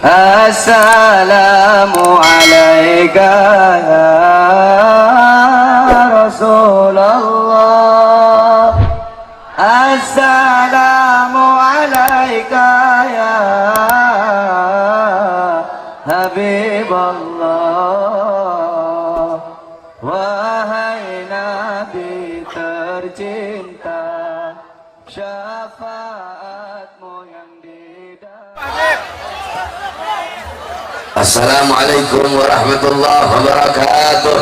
Assalamualaikum ya Rasulullah. Assalamualaikum ya Habibullah. Wahai Nabi tercinta, syafaatmu yang didapat. Assalamualaikum warahmatullahi wabarakatuh.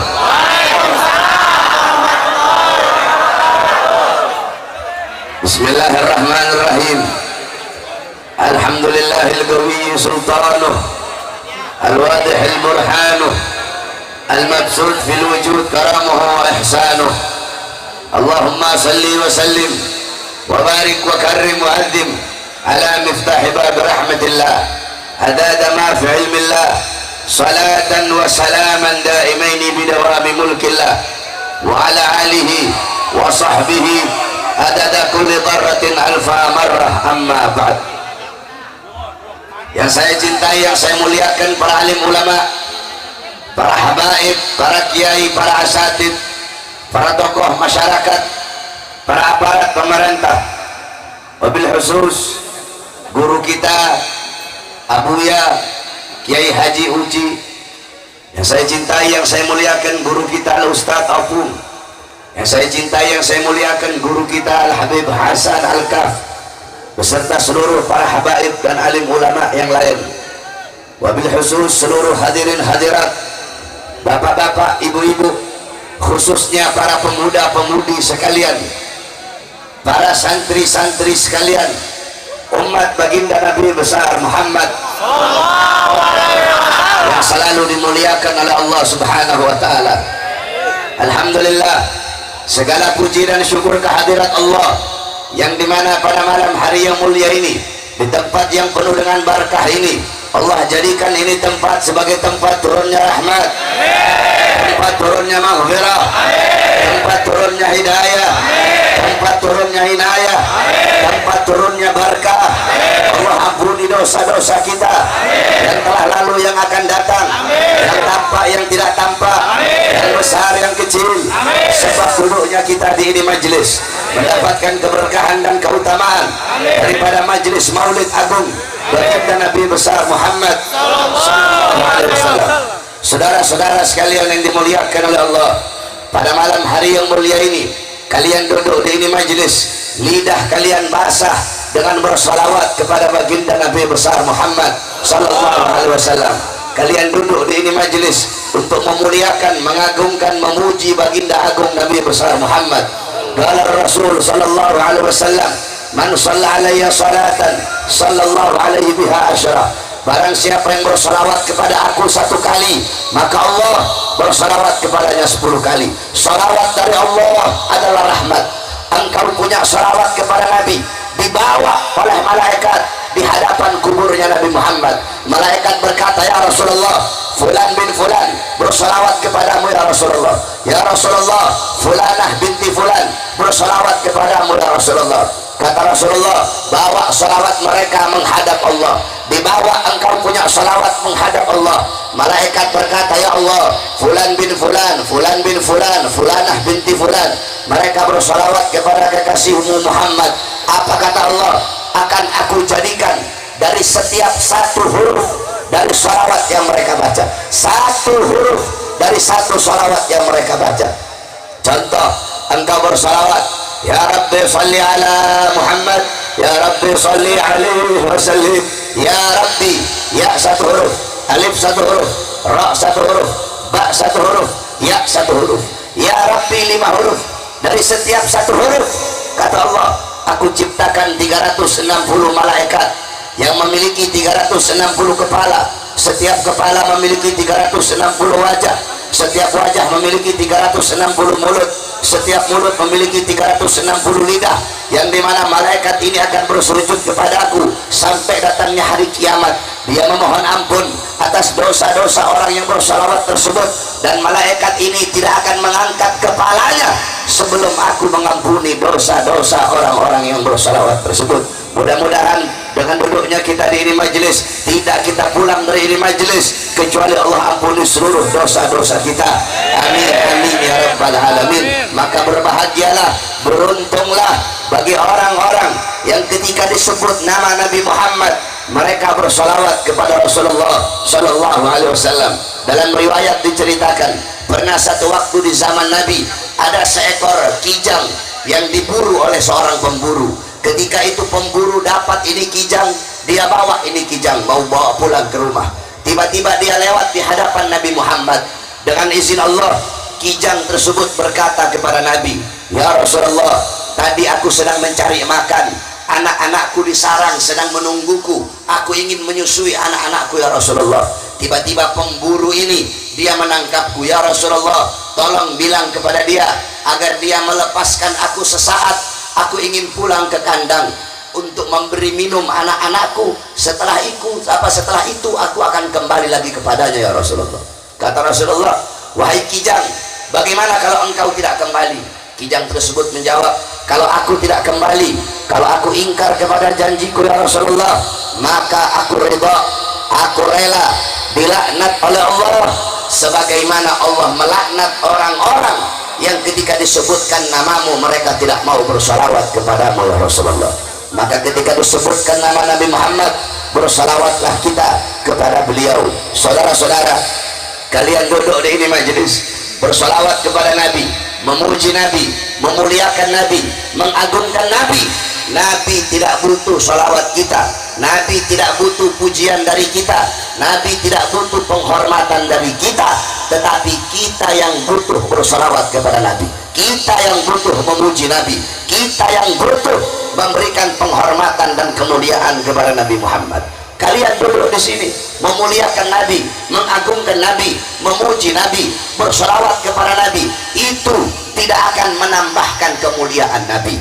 Bismillahirrahmanirrahim. Alhamdulillahil qawiyyi sultanuh, al-wadihil burhanuh, al-mabsut fil wujud karamuhu wa ihsanuh. Allahumma salli wa sallim wa barik wa karrim wa addim ala miftahi bab rahmatillah عدد ما في علم الله صلاة وسلاما دائمين بدوام ملك الله وعلى آله وصحبه عدد كل ذرة ألف مرة. أما بعد. Yang saya cintai, yang saya muliakan, para alim ulama, para habaib, para kiai, para asatid, para tokoh masyarakat, para aparat pemerintah, wabil khusus guru kita Abuya Kiai Haji Uci, yang saya cintai, yang saya muliakan, guru kita Al-Ustadz Afung, yang saya cintai, yang saya muliakan, guru kita Al-Habib Hasan Al-Kaf, beserta seluruh para habaib dan alim ulama yang lain, wabil khusus seluruh hadirin hadirat, bapak-bapak, ibu-ibu, khususnya para pemuda-pemudi sekalian, para santri-santri sekalian, umat baginda Nabi besar Muhammad yang selalu dimuliakan oleh Allah Subhanahu wa ta'ala. Alhamdulillah, segala puji dan syukur kehadirat Allah yang dimana pada malam hari yang mulia ini, di tempat yang penuh dengan barakah ini, Allah jadikan ini tempat sebagai tempat turunnya rahmat, tempat turunnya maghfirah, tempat turunnya hidayah, tempat turunnya inayah, tempat turunnya barakah. Allah ampuni dosa-dosa kita yang telah lalu, yang akan datang, yang tampak, yang tidak tampak, yang besar, yang kecil. Sebab duduknya kita di ini majelis mendapatkan keberkahan dan keutamaan daripada majelis Maulid Agung baginda Nabi besar Muhammad sallallahu alaihi wasallam. Saudara-saudara sekalian yang dimuliakan oleh Allah, pada malam hari yang mulia ini, kalian duduk di ini majelis, lidah kalian basah dengan bersalawat kepada baginda Nabi besar Muhammad sallallahu alaihi wasallam. Kalian duduk di ini majelis untuk memuliakan, mengagungkan, memuji baginda agung Nabi besar Muhammad. Qala Rasul sallallahu alaihi wasallam, man shalla alayya salatan sallallahu alaihi biha asyara. Barang siapa yang bersalawat kepada aku 1 kali, maka Allah bersalawat kepadanya 10 kali. Salawat dari Allah adalah rahmat. Engkau punya salawat kepada Nabi, dibawa oleh malaikat di hadapan kuburnya Nabi Muhammad. Malaikat berkata, ya Rasulullah, fulan bin fulan bersalawat kepadamu ya Rasulullah. Ya Rasulullah, fulanah binti fulan bersalawat kepadamu ya Rasulullah. Kata Rasulullah, bawa salawat mereka menghadap Allah. Dibawa engkau punya salawat menghadap Allah. Malaikat berkata, ya Allah, fulan bin fulan, fulan bin fulan, fulanah binti fulan, mereka bersalawat kepada kekasihmu Muhammad. Apa kata Allah? Akan aku jadikan dari setiap 1 huruf dari salawat yang mereka baca, 1 huruf dari 1 salawat yang mereka baca. Contoh, engkau bersalawat, ya Rabbi salli ala Muhammad, ya Rabbi salli alaihi wasallim. Ya Rabbi, ya 1 huruf, alif 1 huruf, ra 1 huruf, ba 1 huruf, ya 1 huruf. Ya Rabbi 5 huruf. Dari setiap 1 huruf, kata Allah, aku ciptakan 360 malaikat yang memiliki 360 kepala. Setiap kepala memiliki 360 wajah. Setiap wajah memiliki 360 mulut. Setiap mulut memiliki 360 lidah, yang dimana malaikat ini akan bersujud kepadaku sampai datangnya hari kiamat. Dia memohon ampun atas dosa-dosa orang yang bersalawat tersebut, dan malaikat ini tidak akan mengangkat kepalanya sebelum aku mengampuni dosa-dosa orang-orang yang bersalawat tersebut. Mudah-mudahan dengan duduknya kita di ini majelis, tidak kita pulang dari ini majelis kecuali Allah ampuni seluruh dosa-dosa kita. Amin amin ya rabbal alamin. Maka berbahagialah, beruntunglah bagi orang-orang yang ketika disebut nama Nabi Muhammad mereka bersolawat kepada Rasulullah Sallallahu Alaihi Wasallam. Dalam riwayat diceritakan pernah satu waktu di zaman Nabi ada seekor kijang yang diburu oleh seorang pemburu. Ketika itu pemburu dapat ini kijang, dia bawa ini kijang mau bawa pulang ke rumah. Tiba-tiba dia lewat di hadapan Nabi Muhammad. Dengan izin Allah, kijang tersebut berkata kepada Nabi, "Ya Rasulullah, tadi aku sedang mencari makan, anak-anakku di sarang sedang menungguku, aku ingin menyusui anak-anakku ya Rasulullah." Tiba-tiba pemburu ini dia menangkapku, "Ya Rasulullah, tolong bilang kepada dia agar dia melepaskan aku sesaat. Aku ingin pulang ke kandang untuk memberi minum anak-anakku. Setelah itu aku akan kembali lagi kepadanya ya Rasulullah." Kata Rasulullah, "Wahai kijang, bagaimana kalau engkau tidak kembali?" Kijang tersebut menjawab, "Kalau aku tidak kembali, kalau aku ingkar kepada janjiku ya Rasulullah, maka aku ridha, aku rela dilaknat oleh Allah sebagaimana Allah melaknat orang-orang yang ketika disebutkan namamu mereka tidak mau bersalawat kepadamu ya Rasulullah." Maka ketika disebutkan nama Nabi Muhammad, bersalawatlah kita kepada beliau. Saudara-saudara, kalian duduk di ini majelis, bersalawat kepada Nabi, memuji Nabi, memuliakan Nabi, mengagungkan Nabi. Nabi tidak butuh salawat kita, Nabi tidak butuh pujian dari kita, Nabi tidak butuh penghormatan dari kita, tetapi kita yang butuh bersalawat kepada Nabi, kita yang butuh memuji Nabi, kita yang butuh memberikan penghormatan dan kemuliaan kepada Nabi Muhammad. Kalian duduk di sini memuliakan Nabi, mengagungkan Nabi, memuji Nabi, bersalawat kepada Nabi, itu tidak akan menambahkan kemuliaan Nabi.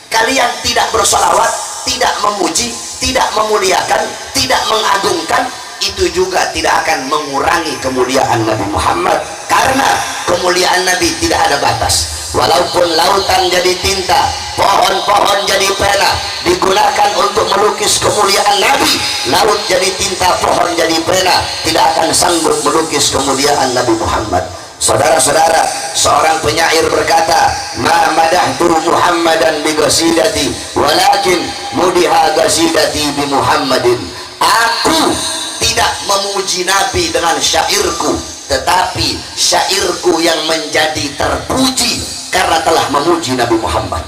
Kalian tidak bersalawat, tidak memuji, tidak memuliakan, tidak mengagungkan, itu juga tidak akan mengurangi kemuliaan Nabi Muhammad, karena kemuliaan Nabi tidak ada batas. Walaupun lautan jadi tinta, pohon-pohon jadi pena, digunakan untuk melukis kemuliaan Nabi, laut jadi tinta, pohon jadi pena, tidak akan sanggup melukis kemuliaan Nabi Muhammad. Saudara-saudara, seorang penyair berkata, "Ma madahtu Muhammadan bi qasidati, walakin mudiha qasidati bi Muhammadin." Aku tidak memuji Nabi dengan syairku, tetapi syairku yang menjadi terpuji karena telah memuji Nabi Muhammad.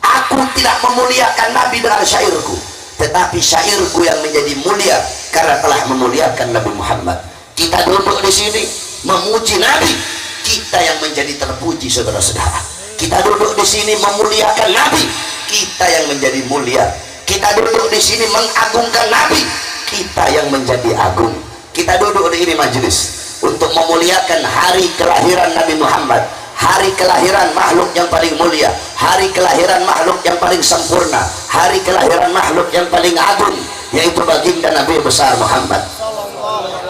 Aku tidak memuliakan Nabi dengan syairku, tetapi syairku yang menjadi mulia karena telah memuliakan Nabi Muhammad. Kita duduk di sini memuji Nabi, kita yang menjadi terpuji saudara-saudara. Kita duduk di sini memuliakan Nabi, kita yang menjadi mulia. Kita duduk di sini mengagungkan Nabi, kita yang menjadi agung. Kita duduk di ini majelis untuk memuliakan hari kelahiran Nabi Muhammad, hari kelahiran makhluk yang paling mulia, hari kelahiran makhluk yang paling sempurna, hari kelahiran makhluk yang paling agung, yaitu baginda Nabi besar Muhammad.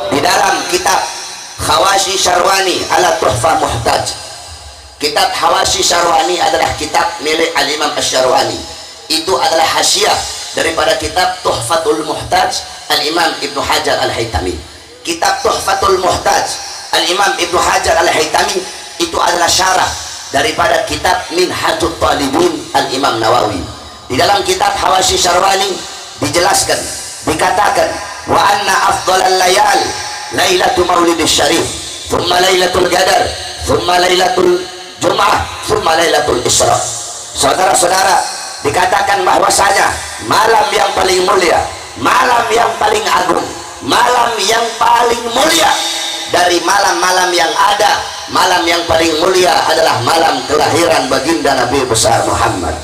Di dalam kitab Hawashi Syarwani ala Tuhfa Muhtaj, kitab Hawashi Syarwani adalah kitab milik Al-Imam Asy-Syarwani. Itu adalah hasyiah daripada kitab Tuhfatul Muhtaj Al-Imam Ibnu Hajar Al-Haytami. Kitab Tuhfatul Muhtaj Al-Imam Ibnu Hajar Al-Haytami itu adalah syarah daripada kitab Minhajut Talibin Al-Imam Nawawi. Di dalam kitab Hawashi Syarwani dijelaskan, dikatakan, "Wa anna afdhalal layal Lailatul Maulidis Syarif, thumma Lailatul Qadar, thumma Lailatul Jum'ah, thumma Lailatul Isra." Saudara-saudara, dikatakan bahwasanya malam yang paling mulia, malam yang paling agung, malam yang paling mulia dari malam-malam yang ada, malam yang paling mulia adalah malam kelahiran baginda Nabi besar Muhammad.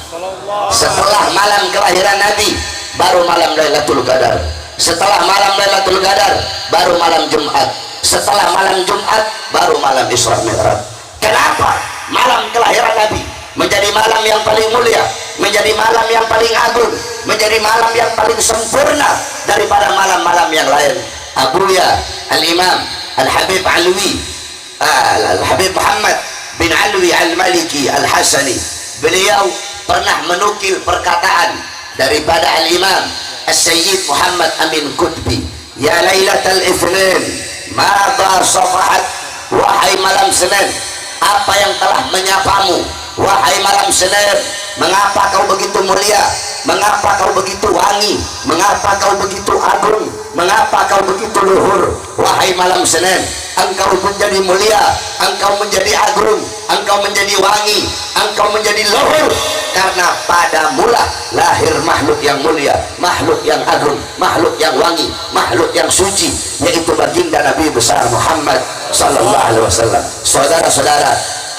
Setelah malam kelahiran Nabi, baru malam Lailatul Qadar. Setelah malam Lailatul Qadar, baru malam Jumat. Setelah malam Jumat, baru malam Isra Mi'raj. Kenapa malam kelahiran Nabi menjadi malam yang paling mulia, menjadi malam yang paling agung, menjadi malam yang paling sempurna daripada malam-malam yang lain? Abuya Al-Imam Al-Habib Alwi, Al-Habib Muhammad bin Alwi Al-Maliki Al-Hasani, beliau pernah menukil perkataan daripada Al-Imam As-Sayyid Muhammad Amin Qutbi. Ya Lailatul Itsnin, madza safahat, wahai malam Senin, apa yang telah menyapamu? Wahai malam Senin, mengapa kau begitu mulia? Mengapa kau begitu wangi? Mengapa kau begitu agung? Mengapa kau begitu luhur? Wahai malam Senin, engkau menjadi mulia, engkau menjadi agung, engkau menjadi wangi, engkau menjadi luhur, karena pada mula lahir makhluk yang mulia, makhluk yang agung, makhluk yang wangi, makhluk yang suci, yaitu baginda Nabi besar Muhammad sallallahu alaihi wasallam. Saudara-saudara,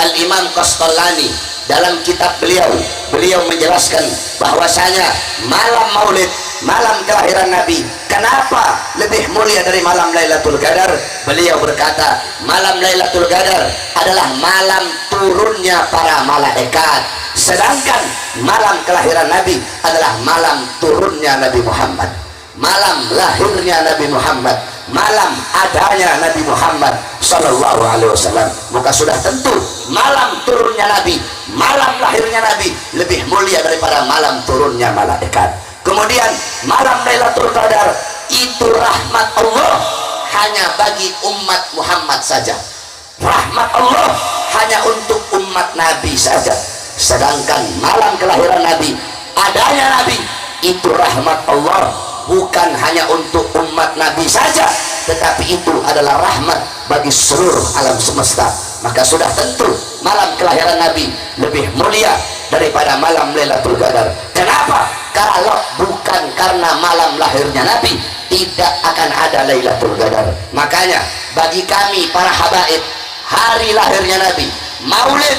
Al-Imam Qastallani dalam kitab beliau menjelaskan bahwasanya malam Maulid, malam kelahiran Nabi, kenapa lebih mulia dari malam Lailatul Qadar? Beliau berkata, malam Lailatul Qadar adalah malam turunnya para malaikat, sedangkan malam kelahiran Nabi adalah malam turunnya Nabi Muhammad, malam lahirnya Nabi Muhammad, malam adanya Nabi Muhammad sallallahu alaihi wasallam. Maka sudah tentu malam turunnya Nabi, malam lahirnya Nabi lebih mulia daripada malam turunnya malaikat. Kemudian malam Lailatul Qadar itu rahmat Allah hanya bagi umat Muhammad saja, rahmat Allah hanya untuk umat Nabi saja. Sedangkan malam kelahiran Nabi, adanya Nabi, itu rahmat Allah bukan hanya untuk umat Nabi saja, tetapi itu adalah rahmat bagi seluruh alam semesta. Maka sudah tentu malam kelahiran Nabi lebih mulia daripada malam Lailatul Qadar. Kenapa? Kalau bukan karena malam lahirnya Nabi, tidak akan ada Lailatul Qadar. Makanya bagi kami para habaib, hari lahirnya Nabi, Maulid,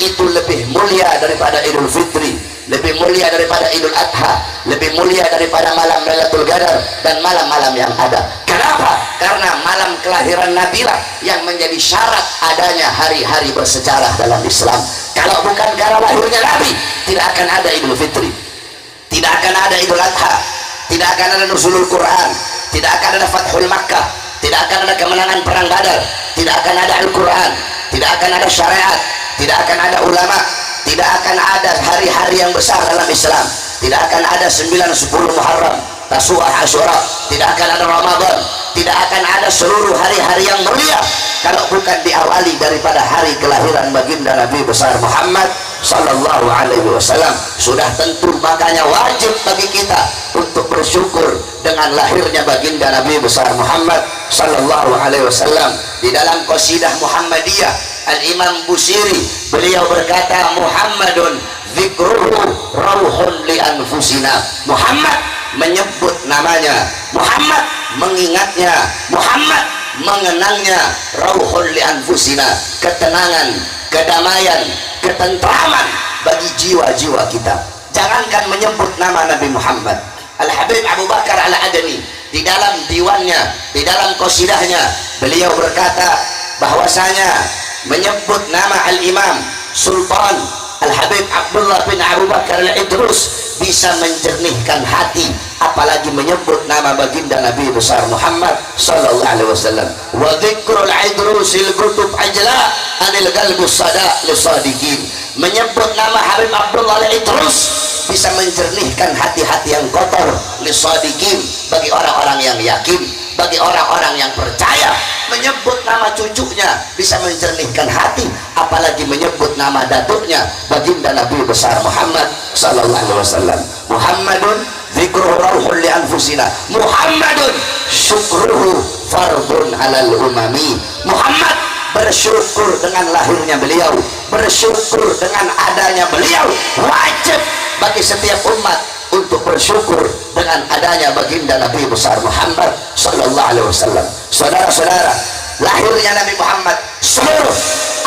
itu lebih mulia daripada Idul Fitri, lebih mulia daripada Idul Adha, lebih mulia daripada malam Lailatul Qadar dan malam-malam yang ada. Kenapa? Karena malam kelahiran Nabi lah yang menjadi syarat adanya hari-hari bersejarah dalam Islam. Kalau bukan karena lahirnya Nabi, tidak akan ada Idul Fitri, tidak akan ada Idul Adha, tidak akan ada Nuzulul Quran, tidak akan ada Fathul Makkah, tidak akan ada kemenangan perang Badar, tidak akan ada Al-Quran, tidak akan ada syariat, tidak akan ada ulama, tidak akan ada hari-hari yang besar dalam Islam, tidak akan ada 9-10 Muharram, Tasu'ah, Asyura, tidak akan ada Ramadan, tidak akan ada seluruh hari-hari yang mulia kalau bukan diawali daripada hari kelahiran baginda Nabi besar Muhammad sallallahu alaihi wasallam. Sudah tentu makanya wajib bagi kita untuk bersyukur dengan lahirnya baginda Nabi besar Muhammad sallallahu alaihi wasallam. Di dalam qasidah Muhammadiyah, Al-Imam Busiri beliau berkata, Muhammadun dzikruhu rauhun li anfusina. Muhammad menyebut namanya, Muhammad mengingatnya, Muhammad mengenangnya, rauhun li anfusina, ketenangan, kedamaian, ketentraman bagi jiwa-jiwa kita. Jangankan menyebut nama Nabi Muhammad, Al-Habib Abu Bakar Al-Adani di dalam diwannya, di dalam qasidahnya, beliau berkata bahwasanya menyebut nama Al-Imam Sultan Al-Habib Abdullah bin Abu Bakar Al-Idrus bisa menjernihkan hati, apalagi menyebut nama baginda Nabi besar Muhammad sallallahu alaihi wasallam. Wa dzikrul idrusil kutub ajla anil qalbus sada lisadiqin. Menyebut nama Habib Abdullah Al-Idrus bisa menjernihkan hati-hati yang kotor, lisadiqin, bagi orang-orang yang yakin, bagi orang-orang yang percaya. Menyebut nama cucunya bisa menjernihkan hati, apalagi menyebut nama datuknya baginda Nabi besar Muhammad sallallahu alaihi wasallam. Muhammadun dzikruhu rauhun li anfusina, Muhammadun syukruhu fardun alal umami. Muhammad bersyukur dengan lahirnya beliau, bersyukur dengan adanya beliau, wajib bagi setiap umat untuk bersyukur dengan adanya baginda Nabi besar Muhammad sallallahu alaihi wasallam. Saudara-saudara, lahirnya Nabi Muhammad, seluruh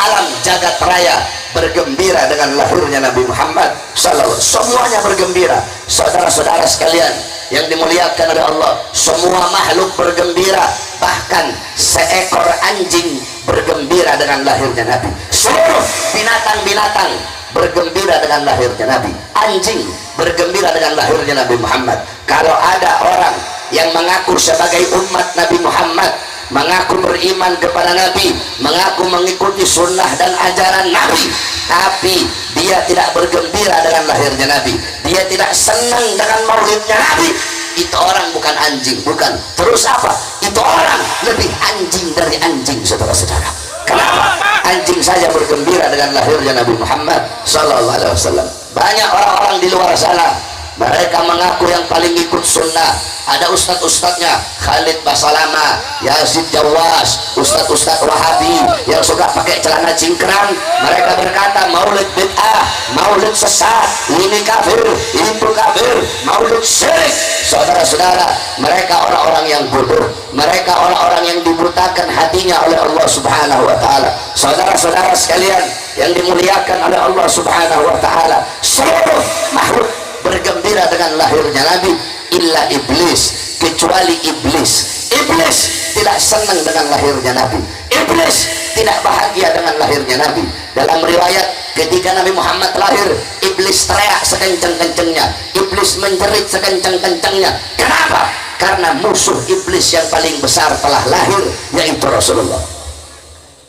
alam jagat raya bergembira dengan lahirnya Nabi Muhammad sallallahu alaihi wasallam. Semuanya bergembira. Saudara-saudara sekalian yang dimuliakan oleh Allah, semua makhluk bergembira, bahkan seekor anjing bergembira dengan lahirnya Nabi. Seluruh binatang-binatang bergembira dengan lahirnya Nabi. Anjing bergembira dengan lahirnya Nabi Muhammad. Kalau ada orang yang mengaku sebagai umat Nabi Muhammad, mengaku beriman kepada Nabi, mengaku mengikuti sunnah dan ajaran Nabi, tapi dia tidak bergembira dengan lahirnya Nabi, dia tidak senang dengan maulidnya Nabi, itu orang bukan anjing, bukan. Terus apa? Itu orang lebih anjing dari anjing, saudara-saudara. Kenapa? Anjing saja bergembira dengan lahirnya Nabi Muhammad sallallahu alaihi wasallam. Banyak orang-orang di luar sana, mereka mengaku yang paling ikut sunnah. Ada ustadz-ustadznya, Khalid Basalama, Yazid Jawas, ustadz-ustadz Wahabi yang suka pakai celana cingkrang. Mereka berkata maulid bid'ah, maulid sesat, ini kafir, itu kafir, maulid syirik. Saudara-saudara, mereka orang-orang yang bodoh, mereka orang-orang yang dibutakan hatinya oleh Allah Subhanahu wa taala. Saudara-saudara sekalian yang dimuliakan oleh Allah Subhanahu wa taala, seluruh makhluk bergembira dengan lahirnya Nabi illa iblis, kecuali iblis. Iblis tidak senang dengan lahirnya Nabi, iblis tidak bahagia dengan lahirnya Nabi. Dalam riwayat, ketika Nabi Muhammad lahir, iblis teriak sekencang-kencangnya, iblis menjerit sekencang-kencangnya. Kenapa? Karena musuh iblis yang paling besar telah lahir, yaitu Rasulullah.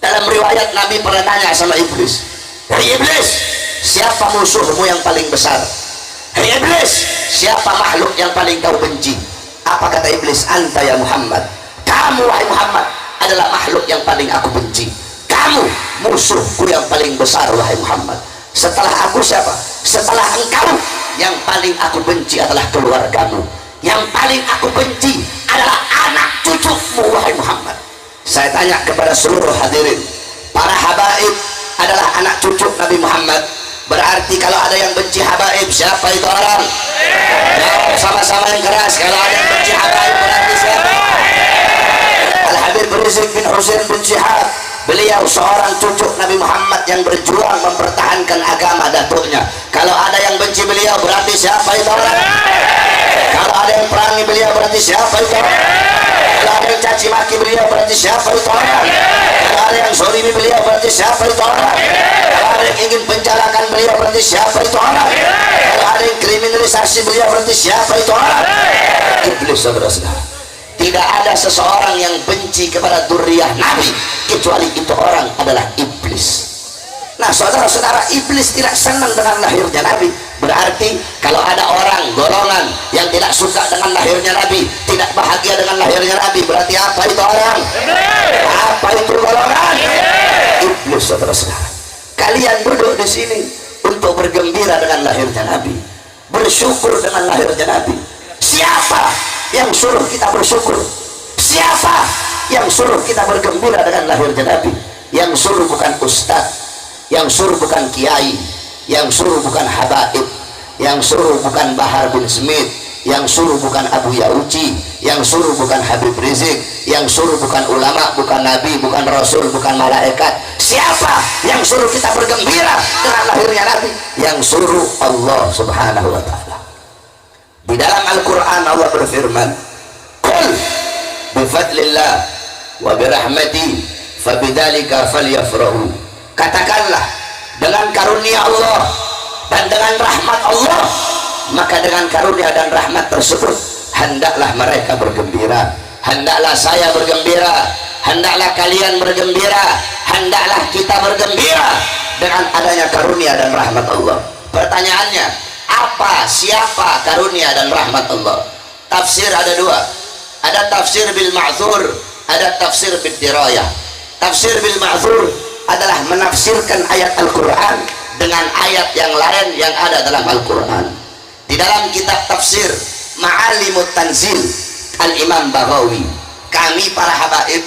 Dalam riwayat, Nabi pernah tanya sama iblis, "Hei iblis, siapa musuhmu yang paling besar? Hei iblis, siapa makhluk yang paling kau benci?" Apa kata iblis? "Anta ya Muhammad." Kamu wahai Muhammad adalah makhluk yang paling aku benci. Kamu musuhku yang paling besar wahai Muhammad. Setelah aku siapa? Setelah engkau, yang paling aku benci adalah keluargamu. Yang paling aku benci adalah anak cucumu wahai Muhammad. Saya tanya kepada seluruh hadirin, para habaib adalah anak cucu Nabi Muhammad. Berarti kalau ada yang benci habaib, siapa itu orang? Jawab sama-sama yang keras. Kalau ada yang benci habaib, berarti siapa? Al-Habib Rizik bin Husain bin Syihab, beliau seorang cucu Nabi Muhammad yang berjuang mempertahankan agama datuknya. Kalau ada yang benci beliau, berarti siapa itu orang? Kalau ada yang perangi beliau, berarti siapa itu orang? Kalau ada yang caci maki beliau, berarti siapa itu orang? Kalau ada yang zalimi beliau, berarti siapa itu orang? Kalau ada yang ingin penjarakan beliau, berarti siapa itu orang? Kalau ada yang kriminalisasi beliau, berarti siapa itu orang? Iblis, saudara-saudara. Tidak ada seseorang yang benci kepada dzurriyyah Nabi kecuali itu orang adalah iblis. Nah, saudara-saudara, iblis tidak senang dengan lahirnya Nabi. Berarti kalau ada orang golongan yang tidak suka dengan lahirnya Nabi, tidak bahagia dengan lahirnya Nabi, berarti apa itu orang? Apa itu golongan? Iblis, saudara-saudara. Kalian duduk di sini untuk bergembira dengan lahirnya Nabi, bersyukur dengan lahirnya Nabi. Siapa yang suruh kita bersyukur? Siapa yang suruh kita bergembira dengan lahirnya Nabi? Yang suruh bukan ustadz, yang suruh bukan kiai, yang suruh bukan habaib, yang suruh bukan Bahar bin Smith, yang suruh bukan Abu Yauci, yang suruh bukan Habib Rizik, yang suruh bukan ulama, bukan nabi, bukan rasul, bukan malaikat. Siapa yang suruh kita bergembira dengan lahirnya Nabi? Yang suruh Allah Subhanahu wa taala. Di dalam Al-Quran Allah berfirman, "Qul bifadlillah wa birahmati fabidzalika falyafrahu." Katakanlah, dengan karunia Allah dan dengan rahmat Allah, maka dengan karunia dan rahmat tersebut hendaklah mereka bergembira, hendaklah saya bergembira, hendaklah kalian bergembira, hendaklah kita bergembira dengan adanya karunia dan rahmat Allah. Pertanyaannya, apa, siapa karunia dan rahmat Allah? Tafsir ada dua, ada tafsir bil ma'thur, ada tafsir bil dirayah. Tafsir bil ma'thur adalah menafsirkan ayat Al-Quran dengan ayat yang lain yang ada dalam Al-Quran. Di dalam kitab tafsir Ma'alimut Tanzil Al-Imam Baghawi, kami para habaib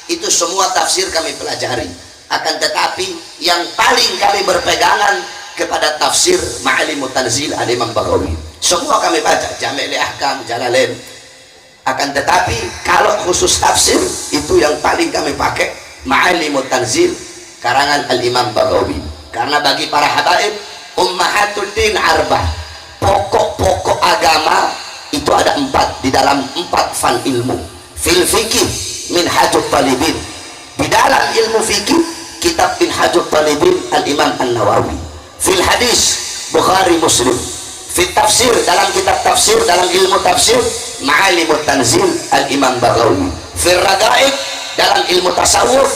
itu semua tafsir kami pelajari, akan tetapi yang paling kami berpegangan kepada tafsir Ma'alimut Tanzil Al-Imam Baghawi. Semua kami baca, Jami' Ahkam, Jalalain, akan tetapi kalau khusus tafsir itu yang paling kami pakai Ma'alimut Tanzil karangan Al-Imam Baghawi. Karena bagi para habaib, ummahatul din arbah, pokok-pokok agama itu ada 4 di dalam 4 fan ilmu. Fil fikih minhajut talibin, di dalam ilmu fikih kitab minhajut talibin Al-Imam An-Nawawi. Fil hadis Bukhari Muslim. Fil tafsir, dalam kitab tafsir, dalam ilmu tafsir Ma'alimut Tanzil Al-Imam Baghawi. Fil ragaib, dalam ilmu tasawuf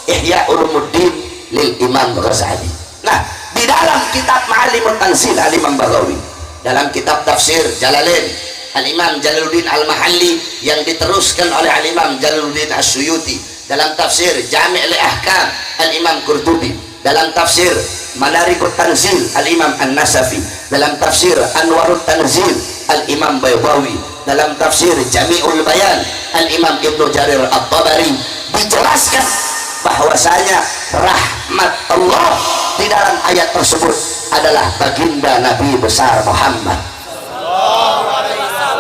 Ihya Ulumuddin lil Imam Ghazali. Nah, di dalam kitab Ma'alimut Tanzil Al-Imam Baghawi, dalam kitab tafsir Jalalain Al-Imam Jalaluddin Al-Mahalli yang diteruskan oleh Al-Imam Jalaluddin As-Suyuti, dalam tafsir Jami' Al-Ahkam Al-Imam Qurtubi, dalam tafsir Madarikut Tanzil Al-Imam An-Nasafi, dalam tafsir Anwarut Tanzil Al-Imam Baydawi, dalam tafsir Jami'ul Bayan Al-Imam Ibnu Jarir At-Tabari, dijelaskan bahwasanya rahmat Allah di dalam ayat tersebut adalah baginda Nabi besar Muhammad.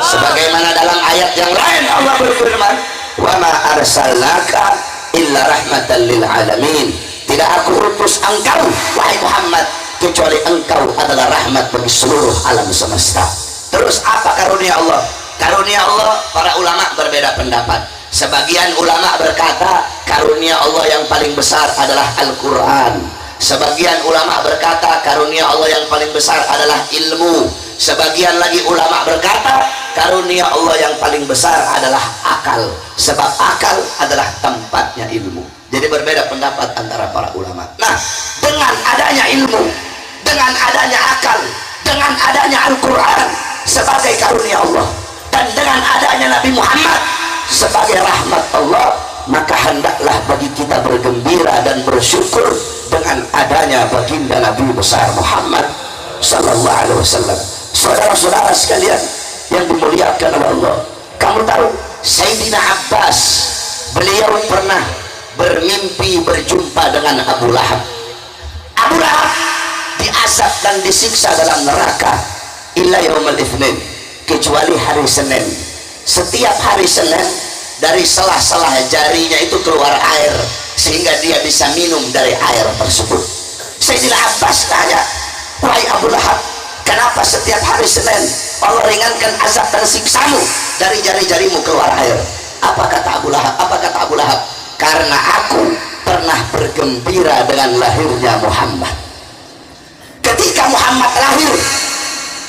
Sebagaimana dalam ayat yang lain Allah berfirman, wa ma arsalnaka illa rahmatan lil alamin, tidak aku utus engkau wahai Muhammad kecuali engkau adalah rahmat bagi seluruh alam semesta. Terus apa karunia Allah? Karunia Allah, para ulama berbeda pendapat. Sebagian ulama berkata karunia Allah yang paling besar adalah Al-Quran. Sebagian ulama berkata karunia Allah yang paling besar adalah ilmu. Sebagian lagi ulama berkata karunia Allah yang paling besar adalah akal, sebab akal adalah tempatnya ilmu. Jadi berbeda pendapat antara para ulama. Nah, dengan adanya ilmu, dengan adanya akal, dengan adanya Al-Quran sebagai karunia Allah, dan dengan adanya Nabi Muhammad sebagai rahmat Allah, maka hendaklah bagi kita bergembira dan bersyukur dengan adanya baginda Nabi besar Muhammad sallallahu alaihi wasallam. Saudara-saudara sekalian yang dimuliakan oleh Allah, kamu tahu Sayyidina Abbas, beliau pernah bermimpi berjumpa dengan Abu Lahab. Abu Lahab diazab dan disiksa dalam neraka illa yaumul itsnin, kecuali hari Senin. Setiap hari Senin dari selah-selah jarinya itu keluar air sehingga dia bisa minum dari air tersebut. Sayyidina Abbas tanya, wahai Abu Lahab, kenapa setiap hari Senin Allah ringankan azab dan siksamu dari jari-jarimu keluar air? Apa kata Abu Lahab? Apa kata Abu Lahab? Karena aku pernah bergembira dengan lahirnya Muhammad. Ketika Muhammad lahir,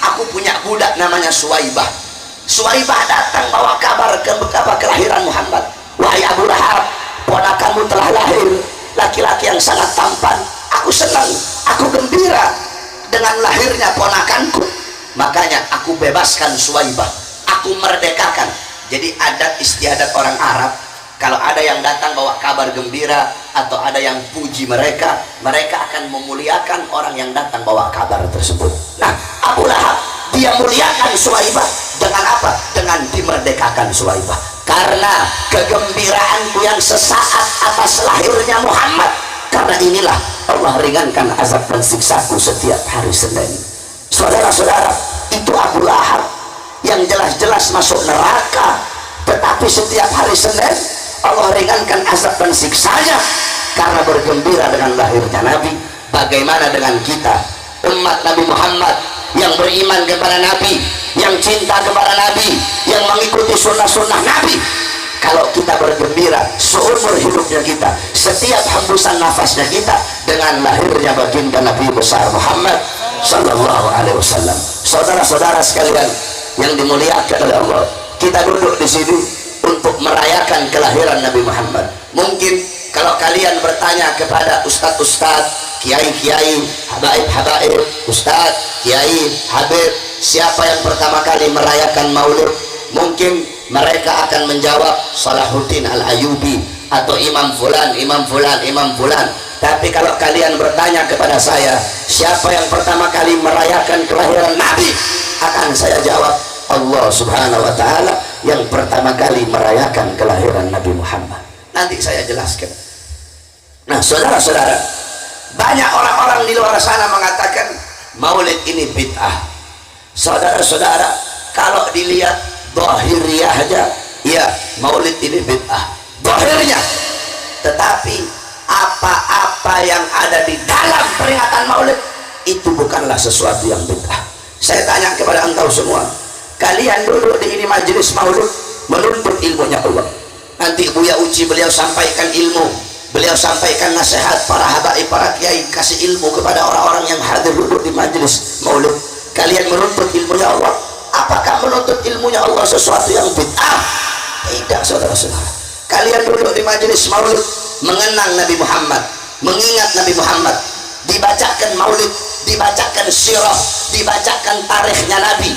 aku punya budak namanya Suwaibah. Suwaibah datang bawa kabar kelahiran Muhammad. Wahai Abu Lahab, ponakanmu telah lahir, laki-laki yang sangat tampan. Aku senang, aku gembira dengan lahirnya ponakanku. Makanya aku bebaskan Suwaibah, aku merdekakan. Jadi adat istiadat orang Arab, kalau ada yang datang bawa kabar gembira atau ada yang puji mereka, mereka akan memuliakan orang yang datang bawa kabar tersebut. Nah, Abu Lahab dia muliakan Suwaibah dengan apa? Dengan dimerdekakan Suwaibah. Karena kegembiraanku yang sesaat atas lahirnya Muhammad, karena inilah Allah ringankan azab dan siksaku setiap hari Senin. Saudara-saudara, itu Abu Lahab yang jelas-jelas masuk neraka, tetapi setiap hari Senin Allah ringankan azab dan siksanya karena bergembira dengan lahirnya Nabi. Bagaimana dengan kita, umat Nabi Muhammad yang beriman kepada Nabi, yang cinta kepada Nabi, yang mengikuti sunnah-sunnah Nabi? Kalau kita bergembira seumur hidupnya kita, setiap hembusan nafasnya kita dengan lahirnya baginda Nabi besar Muhammad sallallahu alaihi wasallam. Saudara-saudara sekalian yang dimuliakan oleh Allah, kita duduk di sini untuk merayakan kelahiran Nabi Muhammad. Mungkin kalau kalian bertanya kepada ustadz-ustadz, kiai-kiai, habaib-habaib, ustadz, kiai, habib, siapa yang pertama kali merayakan maulid, mungkin mereka akan menjawab Salahuddin Al-Ayyubi atau Imam Fulan, Imam Fulan, Imam Fulan. Tapi kalau kalian bertanya kepada saya, siapa yang pertama kali merayakan kelahiran Nabi, akan saya jawab Allah subhanahu wa ta'ala yang pertama kali merayakan kelahiran Nabi Muhammad. Nanti saya jelaskan. Nah, saudara-saudara, banyak orang-orang di luar sana mengatakan maulid ini bid'ah. Saudara-saudara, kalau dilihat zahiriyah aja, ya maulid ini bid'ah zahirnya. Tetapi apa-apa yang ada di dalam peringatan maulid itu bukanlah sesuatu yang bid'ah. Saya tanya kepada engkau semua, kalian duduk di ini majelis maulid menuntut ilmunya Allah. Nanti Buya Uci beliau sampaikan ilmu, beliau sampaikan nasihat, para habaib, para kiai kasih ilmu kepada orang-orang yang hadir duduk di majelis maulid. Kalian menuntut ilmunya Allah. Apakah menuntut ilmunya Allah sesuatu yang bid'ah? Tidak, saudara-saudara. Kalian duduk di majelis maulid mengenang Nabi Muhammad, mengingat Nabi Muhammad, dibacakan maulid, dibacakan sirah, dibacakan tarikhnya Nabi.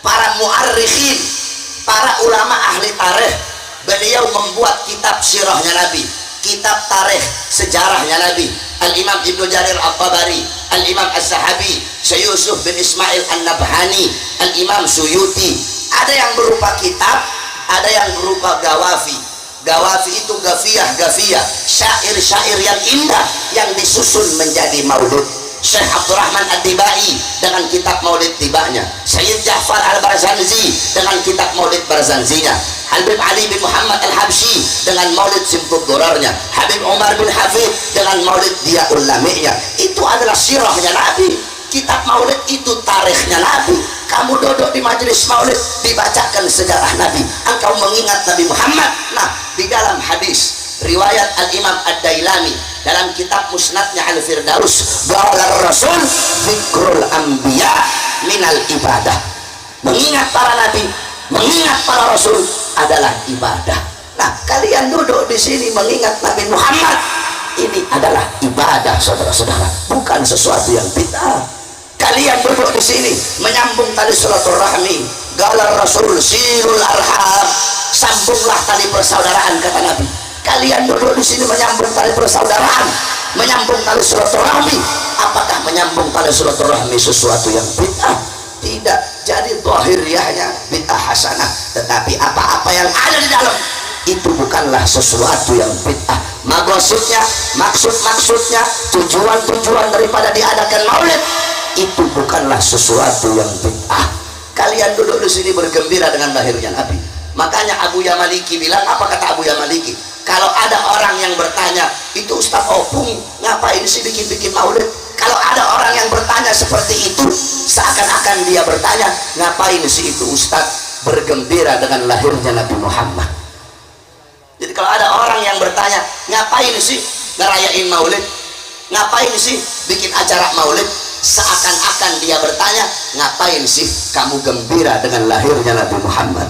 Para muarrikhin, para ulama ahli tarikh, beliau membuat kitab sirahnya Nabi, kitab tarikh sejarahnya Nabi. Al-Imam Ibnu Jarir At-Tabari, Al-Imam Az-Zahabi, Syekh Yusuf bin Ismail An-Nabhani, Al-Imam Suyuti. Ada yang berupa kitab, ada yang berupa gawafi. Gawafi itu gafiyah, syair-syair yang indah yang disusun menjadi maulid. Syekh Abdurrahman Ad-Dibai dengan kitab maulid tibanya, Sayyid Ja'far Al-Barzanzi dengan kitab maulid Barzanzinya, Habib Ali bin Muhammad Al-Habsyi dengan maulid Simtud Durarnya, Habib Umar bin Hafid dengan maulid Diyaul Lami'nya. Itu adalah sirahnya Nabi. Kitab maulid itu tarikhnya Nabi. Kamu duduk di majelis maulid, dibacakan sejarah Nabi, engkau mengingat Nabi Muhammad. Nah, di dalam hadis riwayat Al-Imam Ad-Dailami dalam kitab musnadnya Al-Firdaus, qala Rasul zikrul anbiya minal ibadah. Mengingat para nabi, mengingat para rasul adalah ibadah. Nah, kalian duduk di sini mengingat Nabi Muhammad, ini adalah ibadah, saudara-saudara, bukan sesuatu yang bid'ah. Kalian duduk di sini menyambung tali silaturahmi, qala Rasul silul arham, sambunglah tali persaudaraan, kata Nabi. Kalian duduk di sini menyambung tali persaudaraan, menyambung tali silaturahmi. Apakah menyambung tali silaturahmi sesuatu yang bid'ah? Tidak. Jadi zahiriyahnya bid'ah hasanah, tetapi apa-apa yang ada di dalam itu bukanlah sesuatu yang bid'ah. Maksudnya, tujuan daripada diadakan maulid itu bukanlah sesuatu yang bid'ah. Kalian duduk di sini bergembira dengan lahirnya Nabi. Makanya Abu Yamaliki bilang, apa kata Abu Yamaliki? Kalau ada orang yang bertanya, itu Ustaz Opung ngapain sih bikin-bikin maulid? Kalau ada orang yang bertanya seperti itu, seakan-akan dia bertanya, ngapain sih itu Ustaz bergembira dengan lahirnya Nabi Muhammad? Jadi kalau ada orang yang bertanya, ngapain sih ngerayain maulid? Ngapain sih bikin acara maulid? Seakan-akan dia bertanya, ngapain sih kamu gembira dengan lahirnya Nabi Muhammad?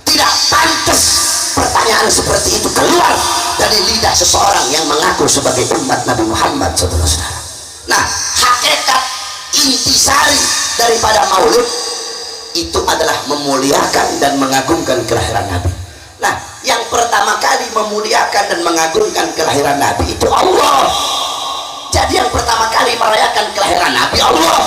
Tidak pantas pertanyaan seperti itu keluar dari lidah seseorang yang mengaku sebagai umat Nabi Muhammad, saudara-saudara. Nah, hakikat intisari daripada maulid itu adalah memuliakan dan mengagungkan kelahiran Nabi. Nah, yang pertama kali memuliakan dan mengagungkan kelahiran Nabi itu Allah. Jadi yang pertama kali merayakan kelahiran Nabi Allah.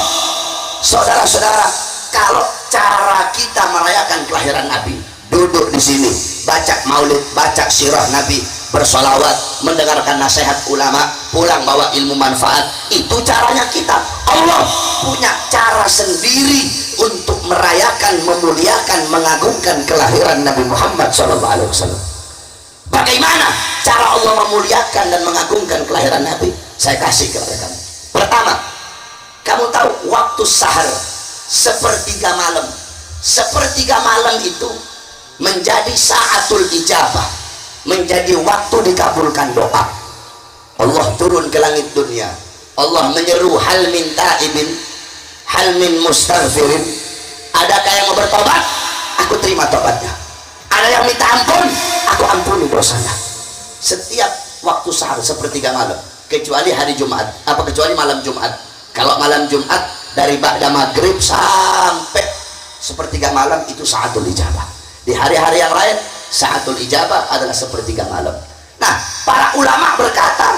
Saudara-saudara, kalau cara kita merayakan kelahiran Nabi, duduk di sini, baca maulid, baca sirah Nabi, bersolawat, mendengarkan nasihat ulama, pulang bawa ilmu manfaat, itu caranya kita. Allah punya cara sendiri untuk merayakan, memuliakan, mengagungkan kelahiran Nabi Muhammad SAW. Bagaimana cara Allah memuliakan dan mengagungkan kelahiran Nabi? Saya kasih kepada kamu. Pertama, kamu tahu waktu sahar sepertiga malam. Sepertiga malam itu menjadi saatul ijabah, menjadi waktu dikabulkan doa. Allah turun ke langit dunia, Allah menyeru, hal min taibin, hal min mustaghfirin. Adakah yang mau bertobat? Aku terima tobatnya. Ada yang minta ampun? Aku ampuni dosanya. Setiap waktu sahar sepertiga malam, kecuali hari Jumat, kecuali malam Jumat. Kalau malam Jumat dari ba'da maghrib sampai sepertiga malam itu saatul ijabah. Di hari-hari yang lain saatul ijabah adalah sepertiga malam. Nah, para ulama berkata,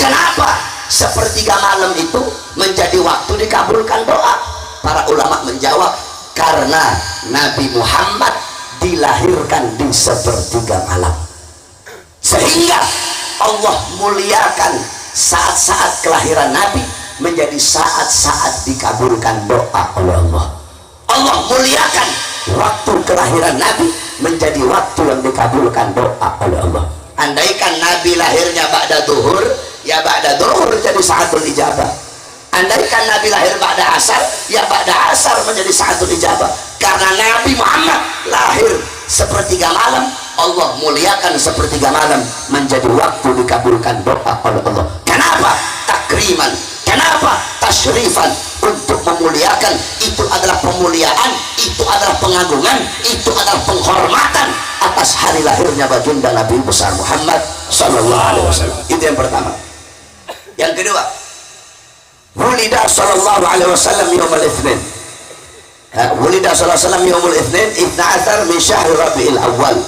kenapa sepertiga malam itu menjadi waktu dikabulkan doa? Para ulama menjawab, karena Nabi Muhammad dilahirkan di sepertiga malam, sehingga Allah muliakan saat-saat kelahiran Nabi menjadi saat-saat dikabulkan doa oleh Allah. Allah muliakan waktu kelahiran Nabi menjadi waktu yang dikabulkan doa oleh Allah. Andaikan Nabi lahirnya ba'da duhur, ya ba'da duhur jadi saatul ijabah. Andaikan Nabi lahir ba'da asar, ya ba'da asar menjadi saatul ijabah. Karena Nabi Muhammad lahir sepertiga malam, Allah muliakan sepertiga malam menjadi waktu dikabulkan doa oleh Allah. Kenapa? Takriman. Kenapa? Tasyrifan. Untuk memuliakan. Itu adalah pemuliaan, itu adalah pengagungan, itu adalah penghormatan atas hari lahirnya baginda Nabi besar Muhammad sallallahu alaihi wasallam. Itu yang pertama. Yang kedua, Wulida sallallahu alaihi wasallam yaumul itsnin. Wulida sallallahu alaihi wasallam yaumul itsnin 12 min syahr Rabiul Awal.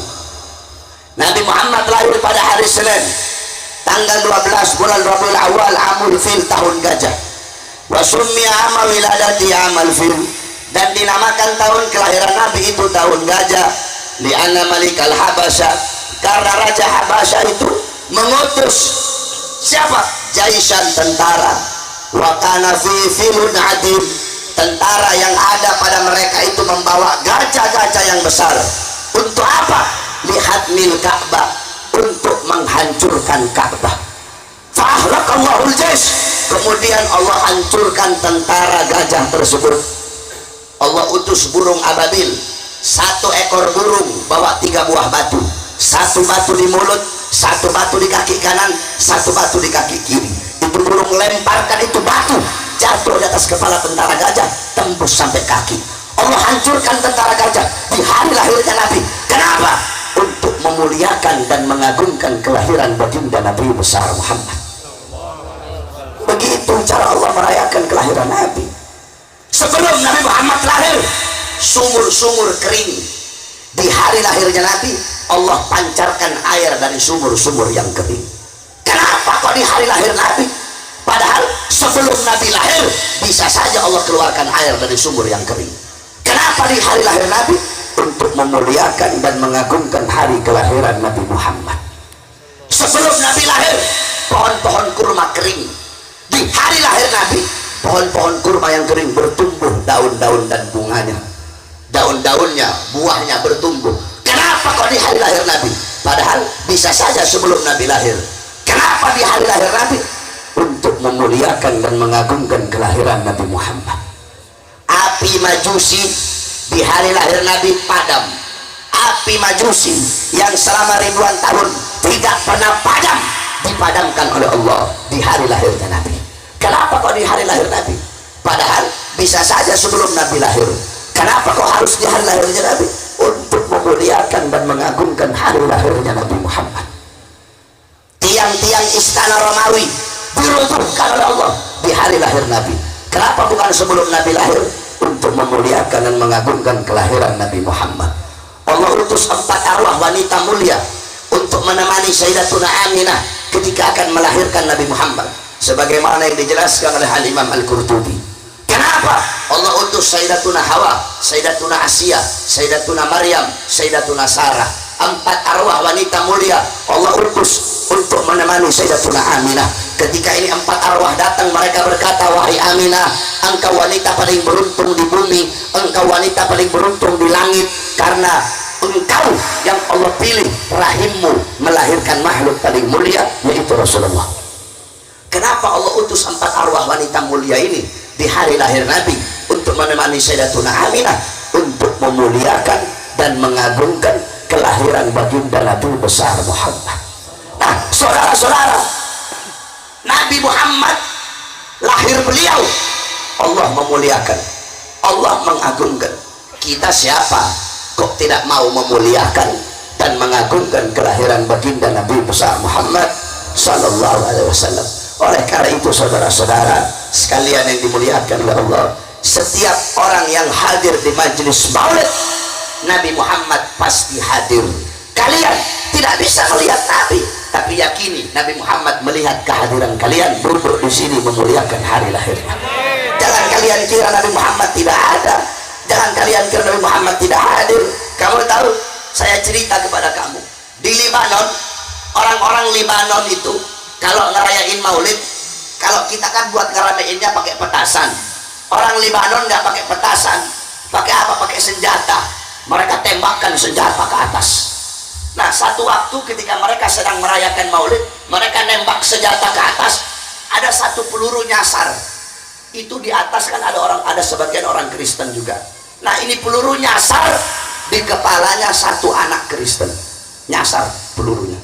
Nabi Muhammad lahir pada hari Senin tanggal 12 bulan Rabiul Awal amul fil, tahun gajah. Wa summiya ama wiladati amal fil, dan dinamakan tahun kelahiran Nabi itu tahun gajah. Li'anna malikal Habasya, karena raja Habasya itu mengutus siapa? Jaisan, tentara. Wa kana fi filun adim, tentara yang ada pada mereka itu membawa gajah-gajah yang besar. Untuk apa? Lihat mil Ka'bah, untuk menghancurkan Ka'bah. Fa'ahlaqallahul jaish, kemudian Allah hancurkan tentara gajah tersebut. Allah utus burung ababil, satu ekor burung bawa 3 buah batu, satu batu di mulut, satu batu di kaki kanan, satu batu di kaki kiri. Itu burung lemparkan itu batu, jatuh di atas kepala tentara gajah, tembus sampai kaki. Allah hancurkan tentara gajah di hari lahirnya Nabi. Kenapa? Untuk memuliakan dan mengagungkan kelahiran baginda Nabi besar Muhammad. Begitu cara Allah merayakan kelahiran Nabi. Sebelum Nabi Muhammad lahir, sumur-sumur kering. Di hari lahirnya Nabi, Allah pancarkan air dari sumur-sumur yang kering. Kenapa kok di hari lahir Nabi? Padahal sebelum Nabi lahir bisa saja Allah keluarkan air dari sumur yang kering. Kenapa di hari lahir Nabi? Untuk memuliakan dan mengagungkan hari kelahiran Nabi Muhammad. Sebelum Nabi lahir, pohon-pohon kurma kering. Di hari lahir Nabi, pohon-pohon kurma yang kering bertumbuh daun-daun dan bunganya, daun-daunnya, buahnya bertumbuh. Kenapa kok di hari lahir Nabi? Padahal bisa saja sebelum Nabi lahir. Kenapa di hari lahir Nabi? Untuk memuliakan dan mengagungkan kelahiran Nabi Muhammad. Api Majusi di hari lahir Nabi padam. Api Majusi yang selama ribuan tahun tidak pernah padam, dipadamkan oleh Allah di hari lahirnya Nabi. Kenapa kok di hari lahir Nabi? Padahal bisa saja sebelum Nabi lahir. Kenapa kok harus di hari lahirnya Nabi? Untuk memuliakan dan mengagungkan hari lahirnya Nabi Muhammad. Tiang-tiang istana Romawi diruntuhkan oleh Allah di hari lahir Nabi. Kenapa bukan sebelum Nabi lahir? Untuk memuliakan dan mengagungkan kelahiran Nabi Muhammad. Allah utus 4 arwah wanita mulia untuk menemani Sayyidatuna Aminah ketika akan melahirkan Nabi Muhammad, sebagaimana yang dijelaskan oleh Al-Imam Al-Qurtubi. Kenapa Allah utus Sayyidatuna Hawa, Sayyidatuna Asiyah, Sayyidatuna Maryam, Sayyidatuna Sarah? 4 arwah wanita mulia Allah utus untuk menemani Sayyidatuna Aminah. Ketika ini 4 arwah datang, mereka berkata, wahai Aminah, engkau wanita paling beruntung di bumi, engkau wanita paling beruntung di langit, karena engkau yang Allah pilih rahimmu melahirkan makhluk paling mulia, yaitu Rasulullah. Kenapa Allah utus 4 arwah wanita mulia ini di hari lahir Nabi untuk menemani Sayyidatuna Aminah, untuk memuliakan dan mengagungkan kelahiran baginda Nabi besar Muhammad. Nah, saudara-saudara, Nabi Muhammad lahir beliau, Allah memuliakan, Allah mengagungkan. Kita siapa kok tidak mau memuliakan dan mengagungkan kelahiran baginda Nabi besar Muhammad sallallahu alaihi wasallam? Oleh karena itu, saudara-saudara sekalian yang dimuliakan oleh Allah, setiap orang yang hadir di majelis maulid Nabi Muhammad pasti hadir. Kalian tidak bisa melihat Nabi, tapi yakini Nabi Muhammad melihat kehadiran kalian duduk di sini memuliakan hari lahirnya. Jangan kalian kira Nabi Muhammad tidak ada, jangan kalian kira Nabi Muhammad tidak hadir. Kamu tahu, saya cerita kepada kamu, di Libanon, orang-orang Libanon itu kalau ngerayain maulid, kalau kita kan buat ngerayainnya pakai petasan. Orang Libanon nggak pakai petasan, pakai apa? Pakai senjata. Mereka tembakkan senjata ke atas. Nah, satu waktu ketika mereka sedang merayakan maulid, mereka nembak senjata ke atas, ada satu peluru nyasar. Itu di atas kan ada sebagian orang Kristen juga. Nah, ini peluru nyasar di kepalanya satu anak Kristen. Nyasar pelurunya.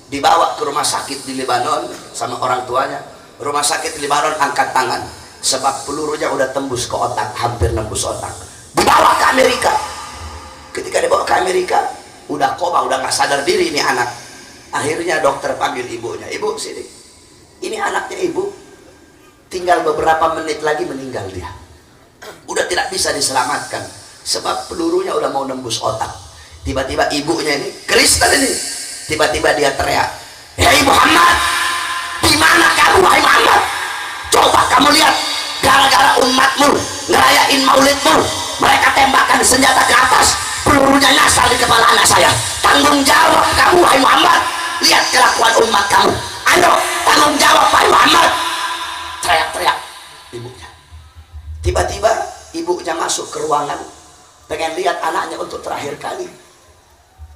Dibawa ke rumah sakit di Lebanon sama orang tuanya. Rumah sakit di Lebanon angkat tangan, sebab pelurunya udah tembus ke otak, hampir nembus otak. Dibawa ke Amerika. Ketika dibawa ke Amerika, udah koma, udah nggak sadar diri ini anak. Akhirnya dokter panggil ibunya, ibu sini, ini anaknya ibu. tinggal beberapa menit lagi meninggal dia. Udah tidak bisa diselamatkan sebab pelurunya udah mau nembus otak. Tiba-tiba ibunya ini Kristen ini, tiba-tiba dia teriak, "Hei Muhammad, di mana kamu wahai Muhammad? Coba kamu lihat, gara-gara umatmu ngerayain maulidmu, mereka tembakan senjata ke atas, pelurunya nyasar di kepala anak saya. Tanggung jawab kamu wahai Muhammad, lihat kelakuan umat kamu. Ayo tanggung jawab wahai Muhammad." Teriak-teriak ibunya. Tiba-tiba ibunya masuk ke ruangan, pengen lihat anaknya untuk terakhir kali.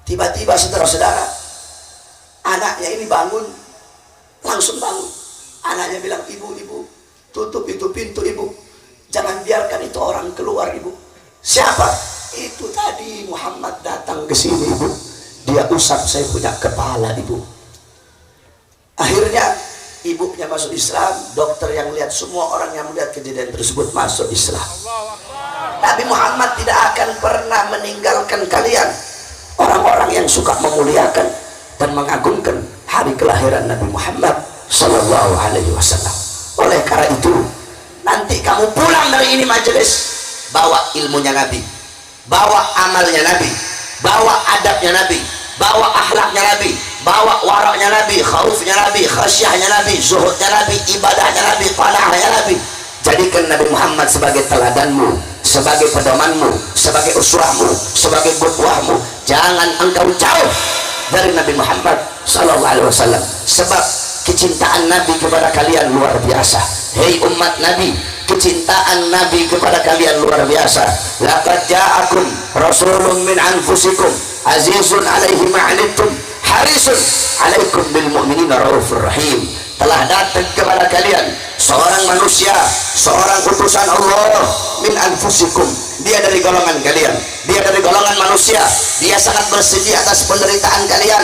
Tiba-tiba saudara-saudara, anaknya ini bangun, langsung bangun. Anaknya bilang, "Ibu, tutup itu pintu ibu, jangan biarkan itu orang keluar ibu." "Siapa?" "Itu tadi Muhammad datang ke sini ibu, dia usap saya punya kepala ibu." Akhirnya ibunya masuk Islam. Dokter yang lihat, semua orang yang melihat kejadian tersebut masuk Islam. Nabi Muhammad tidak akan pernah meninggalkan kalian, orang-orang yang suka memuliakan dan mengagungkan hari kelahiran Nabi Muhammad Sallallahu Alaihi Wasallam. Oleh karena itu, nanti kamu pulang dari ini majelis, bawa ilmunya Nabi, bawa amalnya Nabi, bawa adabnya Nabi, bawa akhlaknya Nabi, bawa waraknya Nabi, khaufnya Nabi, khasyahnya Nabi, zuhudnya Nabi, ibadahnya Nabi, qanaahnya Nabi. Jadikan Nabi Muhammad sebagai teladanmu, sebagai pedomanmu, sebagai uswahmu, sebagai qudwahmu. Jangan engkau jauh dari Nabi Muhammad Sallallahu Alaihi Wasallam, sebab kecintaan Nabi kepada kalian luar biasa. Hei umat Nabi, kecintaan Nabi kepada kalian luar biasa. Laqad ja'akum rasulun min anfusikum azizun alaihi ma'anittum harisun alaikum bil mu'minina raufur rahim. Telah datang kepada kalian seorang manusia, seorang utusan Allah min anfusikum. Dia dari golongan kalian, dia dari golongan manusia. Dia sangat bersedih atas penderitaan kalian,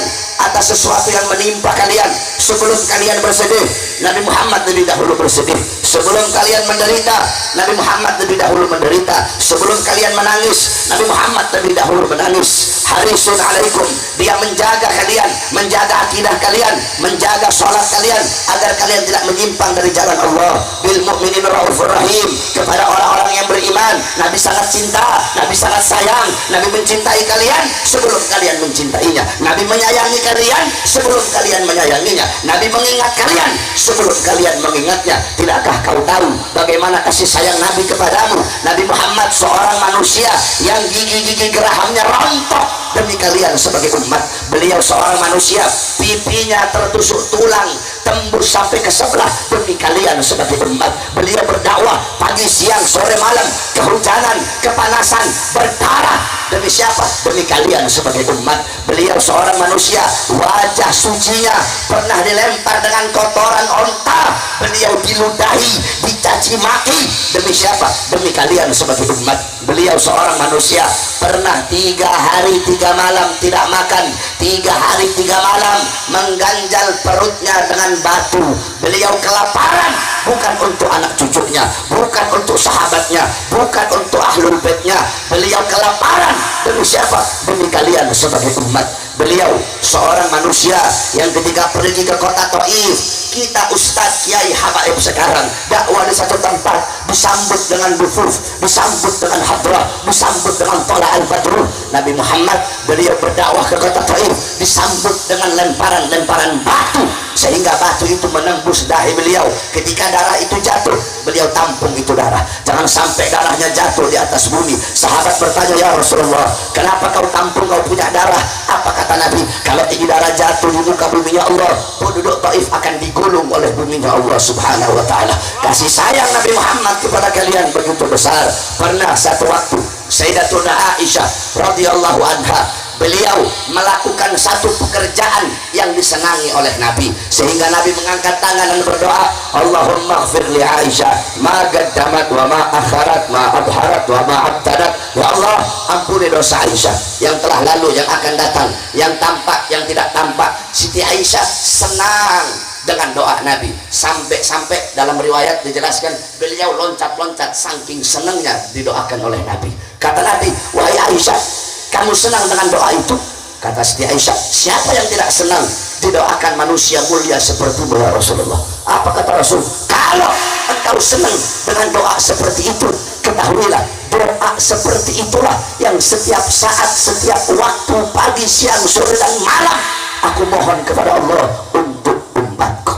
atas sesuatu yang menimpa kalian. Sebelum kalian bersedih, Nabi Muhammad lebih dahulu bersedih. Sebelum kalian menderita, Nabi Muhammad lebih dahulu menderita. Sebelum kalian menangis, Nabi Muhammad lebih dahulu menangis. Harisun alaikum, dia menjaga kalian, menjaga akidah kalian, menjaga sholat kalian, agar kalian tidak menyimpang dari jalan Allah. Bil mu'minin raufur rahim, kepada orang-orang yang beriman Nabi sangat cinta, Nabi sangat sayang. Nabi mencintai kalian sebelum kalian mencintainya. Nabi menyayangi kalian sebelum kalian menyayanginya. Nabi mengingat kalian sebelum kalian mengingatnya. Tidakkah kau tahu bagaimana kasih sayang Nabi kepadamu? Nabi Muhammad seorang manusia yang gigi-gigi gerahamnya rontok demi kalian sebagai umat. Beliau seorang manusia, pipinya tertusuk tulang tembus sampai ke sebelah demi kalian sebagai umat. Beliau berdakwah pagi, siang, sore, malam, kehujanan, kepanasan, berdarah. Demi siapa? Demi kalian sebagai umat. Beliau seorang manusia, wajah sucinya pernah dilempar dengan kotoran onta. Beliau diludahi, dicaci maki. Demi siapa? Demi kalian sebagai umat. Beliau seorang manusia pernah 3 hari 3 malam tidak makan, 3 hari 3 malam mengganjal perutnya dengan batu. Beliau kelaparan, bukan untuk anak cucunya, bukan untuk sahabatnya, bukan untuk ahlul baitnya. Beliau kelaparan demi siapa? Demi kalian sebagai umat. Beliau seorang manusia yang ketika pergi ke kota Taif, kita ustadz kiai habaib sekarang dakwah di satu tempat, disambut dengan dufuf, disambut dengan hadrah, disambut dengan tola al-badruh. Nabi Muhammad beliau berdakwah ke kota Taif, disambut dengan lemparan-lemparan batu, sehingga batu itu menembus dahi beliau. Ketika darah itu jatuh, beliau tampung itu darah, jangan sampai darahnya jatuh di atas bumi. Sahabat bertanya, "Ya Rasulullah, kenapa kau tampung, kau punya darah?" Apa kata Nabi? "Kalau ini darah jatuh di muka buminya Allah, penduduk Taif akan digulung oleh buminya Allah Subhanahu wa ta'ala." Kasih sayang Nabi Muhammad kepada kalian begitu besar. Pernah satu waktu Sayyidatuna Aisyah radhiyallahu anha, beliau melakukan satu pekerjaan yang disenangi oleh Nabi, sehingga Nabi mengangkat tangan dan berdoa, "Allahumma ighfir li Aisyah ma qaddamat wa ma akharat ma adharat wa ma abtadat." Ya Allah, ampuni dosa Aisyah yang telah lalu, yang akan datang, yang tampak, yang tidak tampak. Siti Aisyah senang dengan doa Nabi, sampai-sampai dalam riwayat dijelaskan beliau loncat-loncat saking senangnya didoakan oleh Nabi. Kata Nabi, "Wahai Aisyah, kamu senang dengan doa itu?" Kata Siti Aisyah, "Siapa yang tidak senang didoakan manusia mulia seperti ya Rasulullah?" Apa kata Rasul? "Kalau engkau senang dengan doa seperti itu, ketahuilah doa seperti itulah yang setiap saat, setiap waktu, pagi, siang, sore dan malam aku mohon kepada Allah untuk umatku.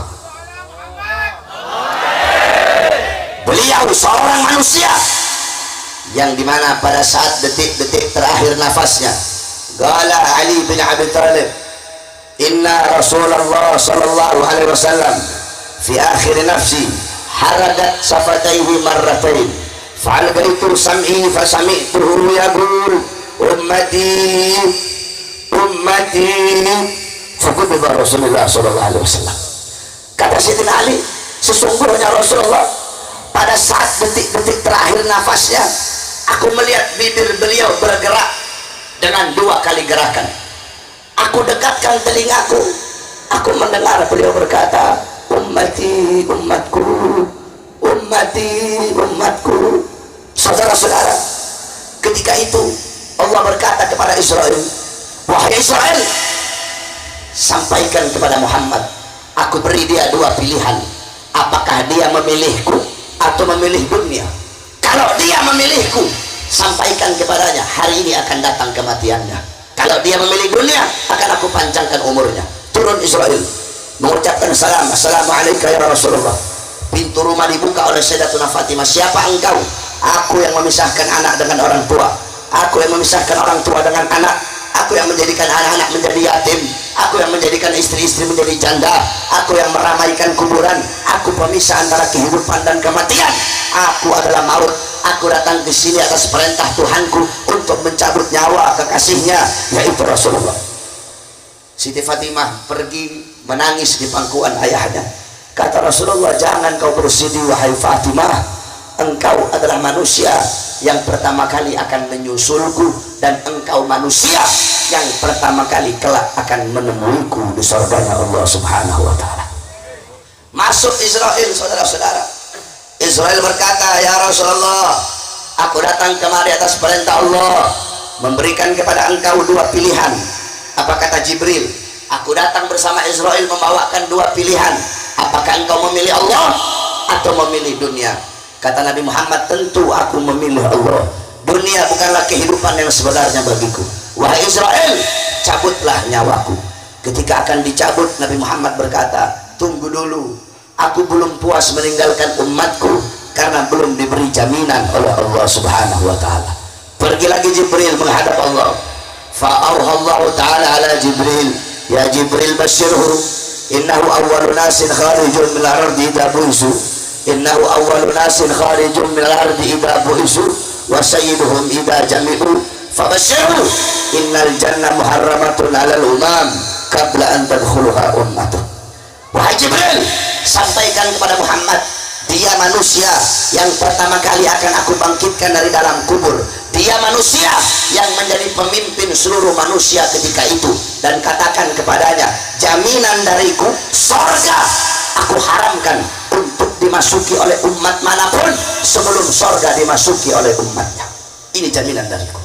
Beliau seorang manusia yang dimana pada saat detik-detik terakhir nafasnya, qala Ali bin Abi Thalib, inna Rasulullah sallallahu alaihi wasallam fi akhir nafsi haradat safataihi marratain fa'algaitu sam'i fasami'tuhu yaqul ummati ummati faqubida Rasulullah sallallahu alaihi wasallam. Kata Sayyidina Ali, sesungguhnya Rasulullah pada saat detik-detik terakhir nafasnya, aku melihat bibir beliau bergerak dengan 2 kali gerakan. Aku dekatkan telingaku, aku mendengar beliau berkata, ummati umatku, ummati umatku. Saudara-saudara, ketika itu Allah berkata kepada Israel, wahai Israel, sampaikan kepada Muhammad, aku beri dia 2 pilihan, apakah dia memilihku atau memilih dunia. Kalau dia memilihku, sampaikan kepadanya, hari ini akan datang kematiannya. Kalau dia memilih dunia, akan aku panjangkan umurnya. Turun Israel mengucapkan salam, assalamualaikum ya Rasulullah. Pintu rumah dibuka oleh Sayyidatuna Fatimah. Siapa engkau? Aku yang memisahkan anak dengan orang tua, aku yang memisahkan orang tua dengan anak, aku yang menjadikan anak-anak menjadi yatim, aku yang menjadikan istri-istri menjadi janda, aku yang meramaikan kuburan, aku pemisah antara kehidupan dan kematian. Aku adalah maut. Aku datang ke sini atas perintah Tuhanku untuk mencabut nyawa kekasihnya, yaitu Rasulullah. Siti Fatimah pergi menangis di pangkuan ayahnya. Kata Rasulullah, jangan kau bersedih wahai Fatimah, engkau adalah manusia yang pertama kali akan menyusulku, dan engkau manusia yang pertama kali kelak akan menemuiku di surganya Allah subhanahu wa ta'ala. Masuk Israel, saudara-saudara. Israel berkata, ya Rasulullah, aku datang kemari atas perintah Allah, memberikan kepada engkau 2 pilihan. Apa kata Jibril? Aku datang bersama Israel membawakan 2 pilihan, apakah engkau memilih Allah atau memilih dunia? Kata Nabi Muhammad, tentu aku memilih Allah. Dunia bukanlah kehidupan yang sebenarnya bagiku. Wahai Israel, cabutlah nyawaku. Ketika akan dicabut, Nabi Muhammad berkata, tunggu dulu, aku belum puas meninggalkan umatku karena belum diberi jaminan oleh Allah subhanahu wa ta'ala. Pergi lagi Jibril menghadap Allah. Fa'auhallahu ta'ala ala Jibril, ya Jibril basyirhu, innahu awwalu nasin kharijun min al-ardi idha bu'isu, innahu awwalu nasin kharijun min al-ardi idha bu'isu, wa sayyiduhum idha jami'u, fabashirhu innal jannah muharramatun alal umam qabla an tadkhuluha ummatuh. Wahai Jibril, sampaikan kepada Muhammad, dia manusia yang pertama kali akan aku bangkitkan dari dalam kubur. Dia manusia yang menjadi pemimpin seluruh manusia ketika itu. Dan katakan kepadanya, jaminan dariku, sorga aku haramkan untuk dimasuki oleh umat manapun sebelum sorga dimasuki oleh umatnya. Ini jaminan dariku.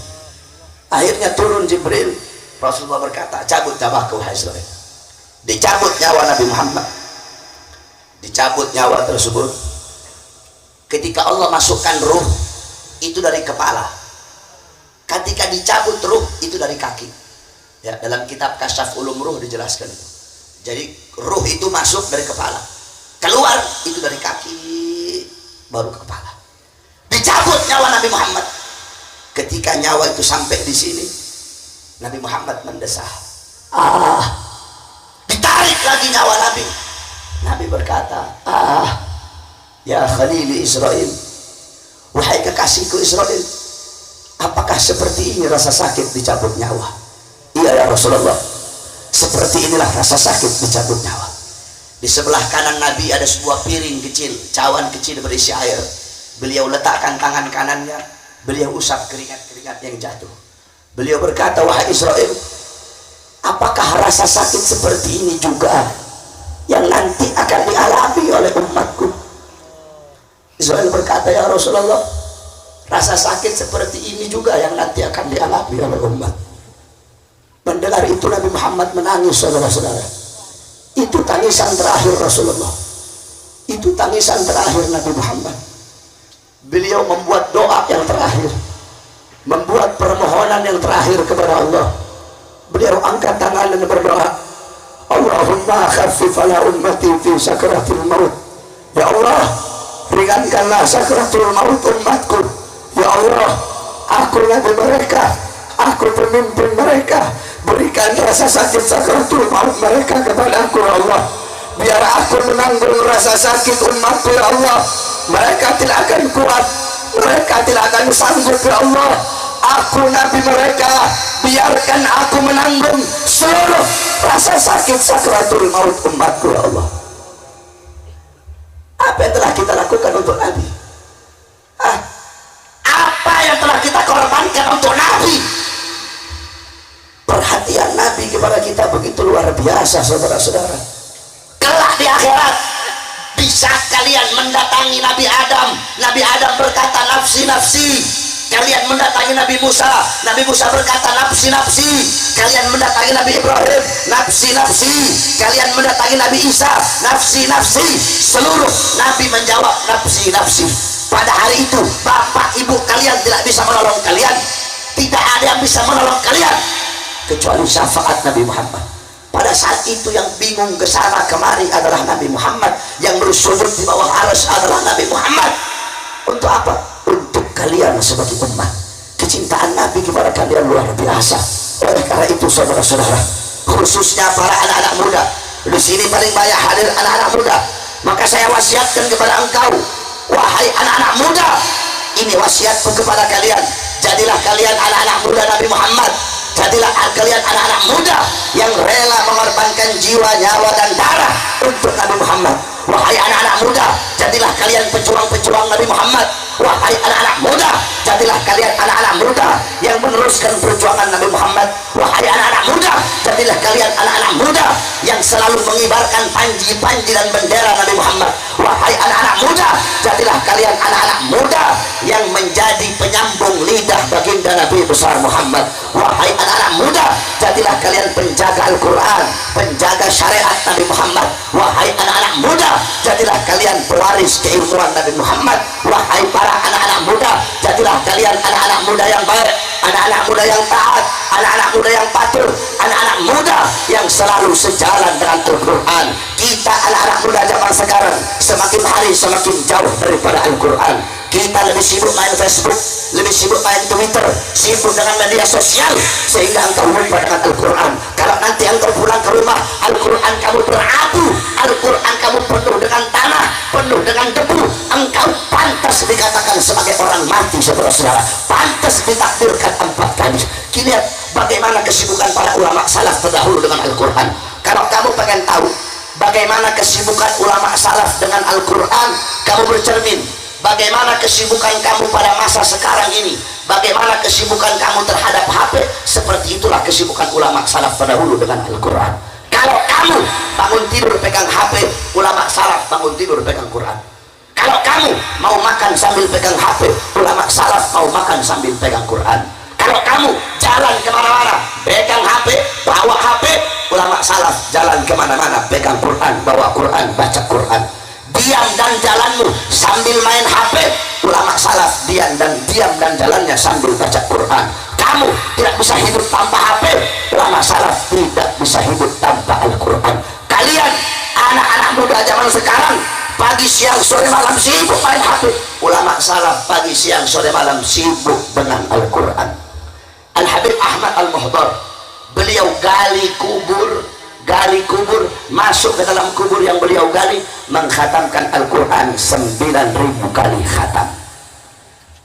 Akhirnya turun Jibril. Rasulullah berkata, cabut nyawaku wahai Israel. Dicabut nyawa Nabi Muhammad, dicabut nyawa tersebut. Ketika Allah masukkan ruh, itu dari kepala. Ketika dicabut ruh, itu dari kaki. Ya, dalam kitab Kasyaf Ulum Ruh dijelaskan itu. Jadi ruh itu masuk dari kepala, keluar itu dari kaki, baru ke kepala. Dicabut nyawa Nabi Muhammad. Ketika nyawa itu sampai di sini, Nabi Muhammad mendesah. Ditarik lagi nyawa Nabi. Nabi berkata, ya Khalili Israel, wahai kekasihku Israel, apakah seperti ini rasa sakit dicabut nyawa? Iya ya Rasulullah, seperti inilah rasa sakit dicabut nyawa. Di sebelah kanan Nabi ada sebuah piring kecil, cawan kecil berisi air. Beliau letakkan tangan kanannya, beliau usap keringat-keringat yang jatuh. Beliau berkata, wahai Israel, apakah rasa sakit seperti ini juga yang nanti akan dialami oleh umatku? Israel berkata, ya Rasulullah, rasa sakit seperti ini juga yang nanti akan dialami oleh umat. Mendengar itu Nabi Muhammad menangis, saudara-saudara. Itu tangisan terakhir Rasulullah. Itu tangisan terakhir Nabi Muhammad. Beliau membuat doa yang terakhir, membuat permohonan yang terakhir kepada Allah. Beliau angkat tangan dan berdoa, Allahumma khaffif ala ummati fi sakratil maut. Ya Allah, ringankanlah sakratul maut umatku. Ya Allah, aku nabi mereka, aku pemimpin mereka, berikan rasa sakit sakratul maut mereka kepada aku. Ya Allah, biar aku menanggung rasa sakit umatku. Ya Allah, mereka tidak akan kuat, mereka tidak akan sanggup. Ya Allah, aku nabi mereka, biarkan aku menanggung seluruh rasa sakit sakratul maut umatku. Ya Allah, apa yang telah kita lakukan untuk Nabi? Apa yang telah kita korbankan untuk Nabi? Perhatian Nabi kepada kita begitu luar biasa, saudara-saudara. Kelak di akhirat, bisa kalian mendatangi Nabi Adam. Nabi Adam berkata nafsi nafsi. Kalian mendatangi Nabi Musa, Nabi Musa berkata nafsi nafsi. Kalian mendatangi Nabi Ibrahim, nafsi nafsi. Kalian mendatangi Nabi Isa, nafsi nafsi. Seluruh Nabi menjawab nafsi nafsi. Pada hari itu bapak ibu kalian tidak bisa menolong kalian, tidak ada yang bisa menolong kalian kecuali syafaat Nabi Muhammad. Pada saat itu yang bingung ke sana kemari adalah Nabi Muhammad, yang bersujud di bawah arsy adalah Nabi Muhammad. Untuk apa? Untuk kalian sebagai umat. Kecintaan Nabi kepada kalian luar biasa. Oleh karena itu saudara-saudara, khususnya para anak-anak muda, di sini paling banyak hadir anak-anak muda, maka saya wasiatkan kepada engkau, wahai anak-anak muda, ini wasiatku kepada kalian, jadilah kalian anak-anak muda Nabi Muhammad. Jadilah kalian anak-anak muda yang rela mengorbankan jiwa, nyawa, dan darah untuk Nabi Muhammad. Wahai anak-anak muda, jadilah kalian pejuang-pejuang Nabi Muhammad. Wahai anak-anak muda, jadilah kalian anak-anak muda yang meneruskan perjuangan Nabi Muhammad. Wahai anak-anak muda, jadilah kalian anak-anak muda yang selalu mengibarkan panji-panji dan bendera Nabi Muhammad. Wahai anak-anak muda, jadilah kalian anak-anak muda yang menjadi penyambung lidah baginda Nabi besar Muhammad. Wahai anak-anak muda, jadilah kalian penjaga Al-Quran, penjaga syariat Nabi Muhammad. Wahai anak-anak muda, jadilah kalian pewaris keilmuan Nabi Muhammad. Wahai para anak-anak muda, jadilah kalian anak-anak muda yang baik, anak-anak muda yang taat, anak-anak muda yang patuh, anak-anak muda yang selalu sejalan dengan Al-Quran. Kita anak-anak muda zaman sekarang semakin hari semakin jauh daripada Al-Quran. Kita lebih sibuk main Facebook, lebih sibuk main Twitter, sibuk dengan media sosial, sehingga engkau lupa dengan Al-Quran. Kalau nanti engkau pulang ke rumah, Al-Quran kamu berabu, Al-Quran kamu penuh dengan tanah, penuh dengan debu, engkau pantas dikatakan sebagai orang mati, saudara-saudara. Pantas ditakdirkan 4 kali. Lihat bagaimana kesibukan para ulama salaf terdahulu dengan Al-Quran. Kalau kamu pengen tahu bagaimana kesibukan ulama salaf dengan Al-Quran, kamu bercermin bagaimana kesibukan kamu pada masa sekarang ini, bagaimana kesibukan kamu terhadap HP. Seperti itulah kesibukan ulama salaf terdahulu dengan Al-Quran. Kalau kamu bangun tidur pegang HP, ulama salaf bangun tidur pegang Quran. Kalau kamu mau makan sambil pegang HP, ulama salaf mau makan sambil pegang Quran. Kalau kamu jalan kemana-mana pegang HP, bawa HP, ulama salaf jalan kemana-mana pegang Quran, bawa Quran, baca Quran. Diam dan jalanmu sambil main HP, ulama salaf diam dan jalannya sambil baca Quran. Kamu tidak bisa hidup tanpa HP, ulama salaf tidak bisa hidup tanpa Al-Quran. Kalian anak-anak muda zaman sekarang pagi siang sore malam sibuk main HP, ulama salaf pagi siang sore malam sibuk dengan Al-Quran. Al-Habib Ahmad Al-Muhdar, beliau gali kubur, masuk ke dalam kubur yang beliau gali, mengkhatamkan Al-Quran 9.000 kali khatam.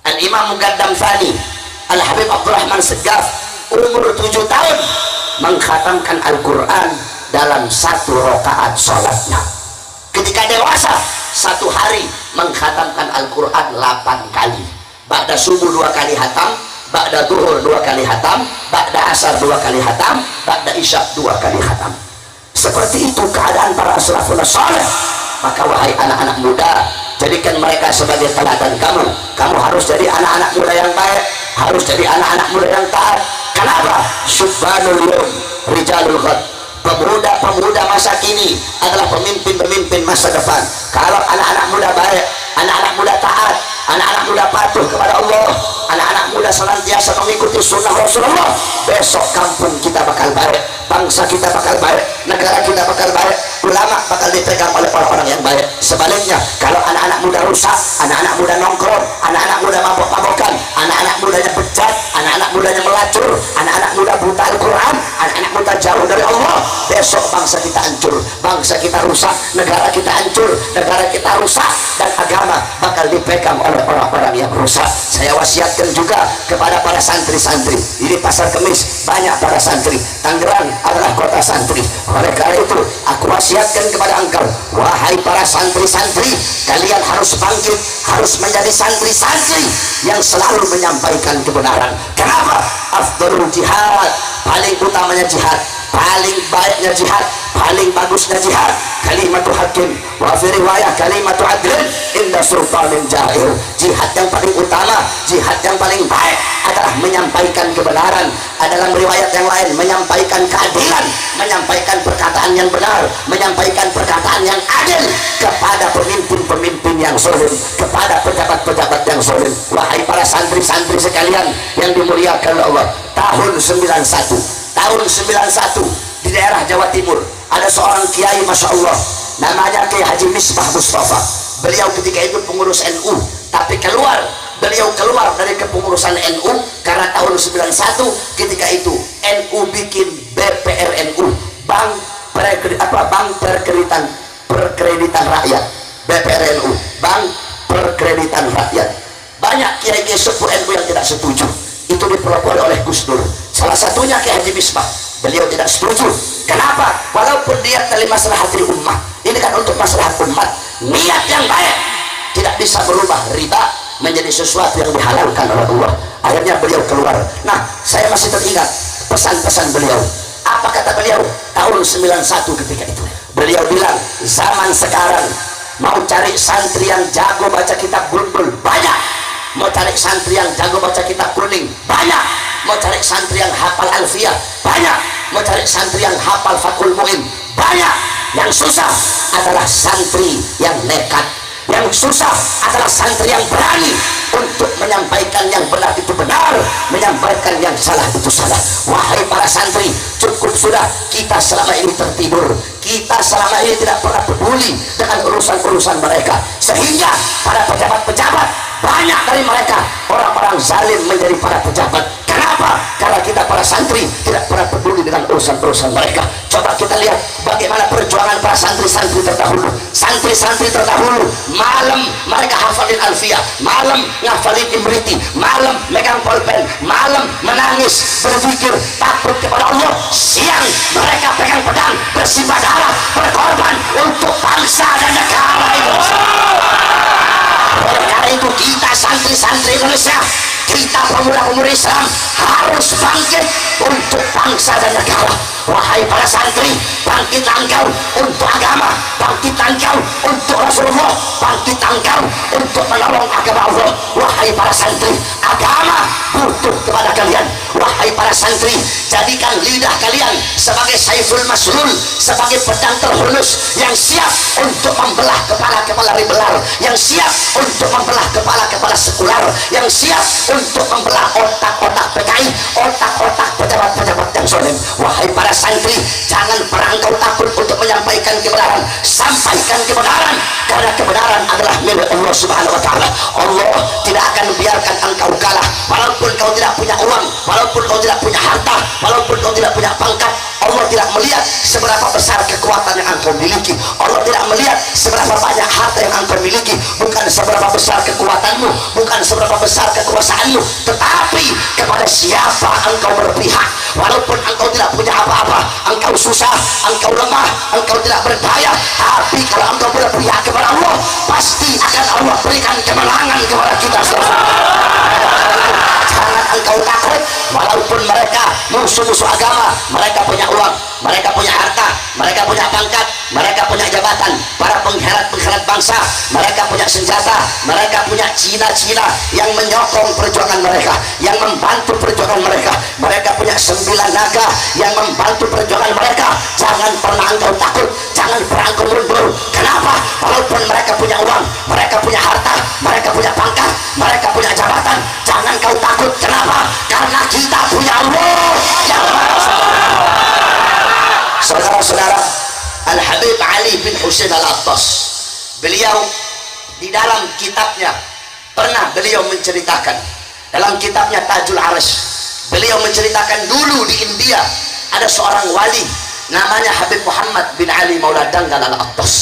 Al-Imam Muqaddam Thani Al-Habib Abdurrahman Segaf, umur 7 tahun, mengkhatamkan Al-Quran dalam 1 rakaat sholatnya. Ketika dewasa, 1 hari mengkhatamkan Al-Quran 8 kali. Ba'da subuh 2 kali khatam, ba'da duhur 2 kali khatam, ba'da asar 2 kali khatam, ba'da isya 2 kali khatam. Seperti itu keadaan para salafun saleh. Maka wahai anak-anak muda, jadikan mereka sebagai teladan kamu. Kamu harus jadi anak-anak muda yang baik, harus jadi anak-anak muda yang taat. Kenapa? Syubbanul yawm rijalul ghad. Pemuda-pemuda masa kini adalah pemimpin-pemimpin masa depan. Kalau anak-anak muda baik, anak-anak muda taat, anak-anak muda patuh kepada Allah, anak-anak muda senantiasa mengikuti sunnah Rasulullah, besok kampung kita bakal baik, bangsa kita bakal baik, negara kita bakal baik, ulama bakal dipegang oleh orang-orang yang baik. Sebaliknya, kalau anak-anak muda rusak, anak-anak muda nongkrong, anak-anak muda mabok-mabokan, anak-anak mudanya bejat, anak-anak mudanya melacur, anak-anak muda buta Al-Quran, anak-anak muda jauh dari Allah, besok bangsa kita hancur, bangsa kita rusak, negara kita hancur, negara kita rusak, dan agama bakal dipegang oleh orang-orang yang rusak. Saya wasiatkan juga kepada para santri-santri. Ini Pasar Kemis banyak para santri, Tangerang adalah kota santri. Oleh karena itu aku wasiatkan kepada engkau, wahai para santri-santri, kalian harus bangkit, harus menjadi santri-santri yang selalu menyampaikan kebenaran. Kenapa? Afdalul jihad, paling utamanya jihad, paling baiknya jihad, paling bagusnya jihad, kalimatu hakim wa fi riwayah kalimatu adlin inda sultanin jahil. Jihad yang paling utama, jihad yang paling baik adalah menyampaikan kebenaran. Dalam riwayat yang lain menyampaikan keadilan, menyampaikan perkataan yang benar, menyampaikan perkataan yang adil kepada pemimpin-pemimpin yang zalim, kepada pejabat-pejabat yang zalim. Wahai para santri-santri sekalian yang dimuliakan Allah, tahun 91 di daerah Jawa Timur ada seorang kiai, masya Allah, namanya Kiai Haji Misbah Mustafa. Beliau ketika itu pengurus NU, tapi beliau keluar dari kepengurusan NU karena tahun 91 ketika itu NU bikin BPRNU, Bank Perkreditan Rakyat, BPRNU, Bank Perkreditan Rakyat. Banyak kiai-kiai sepuh NU yang tidak setuju. Itu dipelopori oleh Gus Dur. Salah satunya Kiai Haji Misbah. Beliau tidak setuju. Kenapa? Walaupun dia dari maslahatil ummah, ini kan untuk maslahat umat, niat yang baik tidak bisa berubah riba menjadi sesuatu yang dihalalkan oleh Allah. Akhirnya beliau keluar. Nah, saya masih teringat pesan-pesan beliau. Apa kata beliau tahun 91 ketika itu? Beliau bilang, zaman sekarang mau cari santri yang jago baca kitab Bulbul banyak, mau cari santri yang jago baca kitab Kuning banyak, mau cari santri yang hafal Alfiyah banyak, mau cari santri yang hafal Fathul Muin banyak. Yang susah adalah santri yang nekat, yang susah adalah santri yang berani untuk menyampaikan yang benar itu benar, menyampaikan yang salah itu salah. Wahai para santri, cukup sudah kita selama ini tertidur, kita selama ini tidak pernah peduli dengan urusan-urusan mereka, sehingga para pejabat-pejabat, banyak dari mereka orang-orang zalim menjadi para pejabat. Kenapa? Karena kita para santri tidak pernah peduli dengan urusan-urusan mereka. Coba kita lihat bagaimana perjuangan para santri-santri terdahulu. Santri-santri terdahulu malam mereka hafalin Alfiyah, malam ngafalin Imriti, malam megang pulpen, malam menangis berzikir takut kepada Allah, siang mereka pegang pedang bersimbah darah berkorban untuk bangsa dan negara Indonesia. Oleh karena itu kita santri-santri Indonesia, kita pemuda-pemudi Islam harus bangkit untuk bangsa dan negara. Wahai para santri, bangkitlah engkau untuk agama, bangkitlah engkau untuk Rasulullah, bangkitlah engkau untuk menolong agama Allah. Wahai para santri, agama butuh kepada kalian. Wahai para santri, jadikan lidah kalian sebagai saiful maslul, sebagai pedang terhunus yang siap untuk membelah kepala-kepala ribelar, yang siap untuk membelah kepala-kepala sekular, yang siap untuk membelah otak-otak PKI, otak-otak pejabat-pejabat yang zalim. Wahai para santri, jangan pernah engkau takut untuk menyampaikan kebenaran. Sampaikan kebenaran, karena kebenaran adalah milik Allah Subhanahu wa Ta'ala. Allah tidak akan membiarkan engkau kalah, walaupun kau tidak punya uang, walaupun kau tidak punya harta, walaupun kau tidak punya pangkat. Allah tidak melihat seberapa besar kekuatan yang engkau miliki, Allah tidak melihat seberapa banyak harta yang engkau miliki, bukan seberapa besar kekuatanmu, bukan seberapa besar kekuasaanmu, tetapi kepada siapa engkau berpihak. Walaupun engkau tidak punya apa-apa, engkau susah, engkau lemah, engkau tidak berdaya, tapi kalau engkau berpihak kepada Allah, pasti akan Allah berikan kemenangan kepada kita. Jangan engkau takut, walaupun mereka musuh-musuh agama, mereka punya uang, mereka punya harta, mereka punya pangkat, mereka punya jabatan, para pengkhianat-pengkhianat bangsa bangsa, mereka punya senjata, mereka punya Cina-Cina yang menyokong perjuangan mereka, yang membantu perjuangan mereka. Mereka punya 9 naga yang membantu perjuangan mereka. Jangan pernah engkau takut, jangan pernah engkau mundur. Kenapa? Walaupun mereka punya uang, mereka punya harta, mereka punya pangkat, mereka punya jabatan, jangan kau takut. Kenapa? Karena kita punya Allah yang Maha Sempurna. Saudara-saudara, Al-Habib Ali bin Husain Al-Attas, beliau di dalam kitabnya pernah beliau menceritakan, dalam kitabnya Tajul Arsh, beliau menceritakan dulu di India ada seorang wali namanya Habib Muhammad bin Ali Maula Danggal Al-Attas.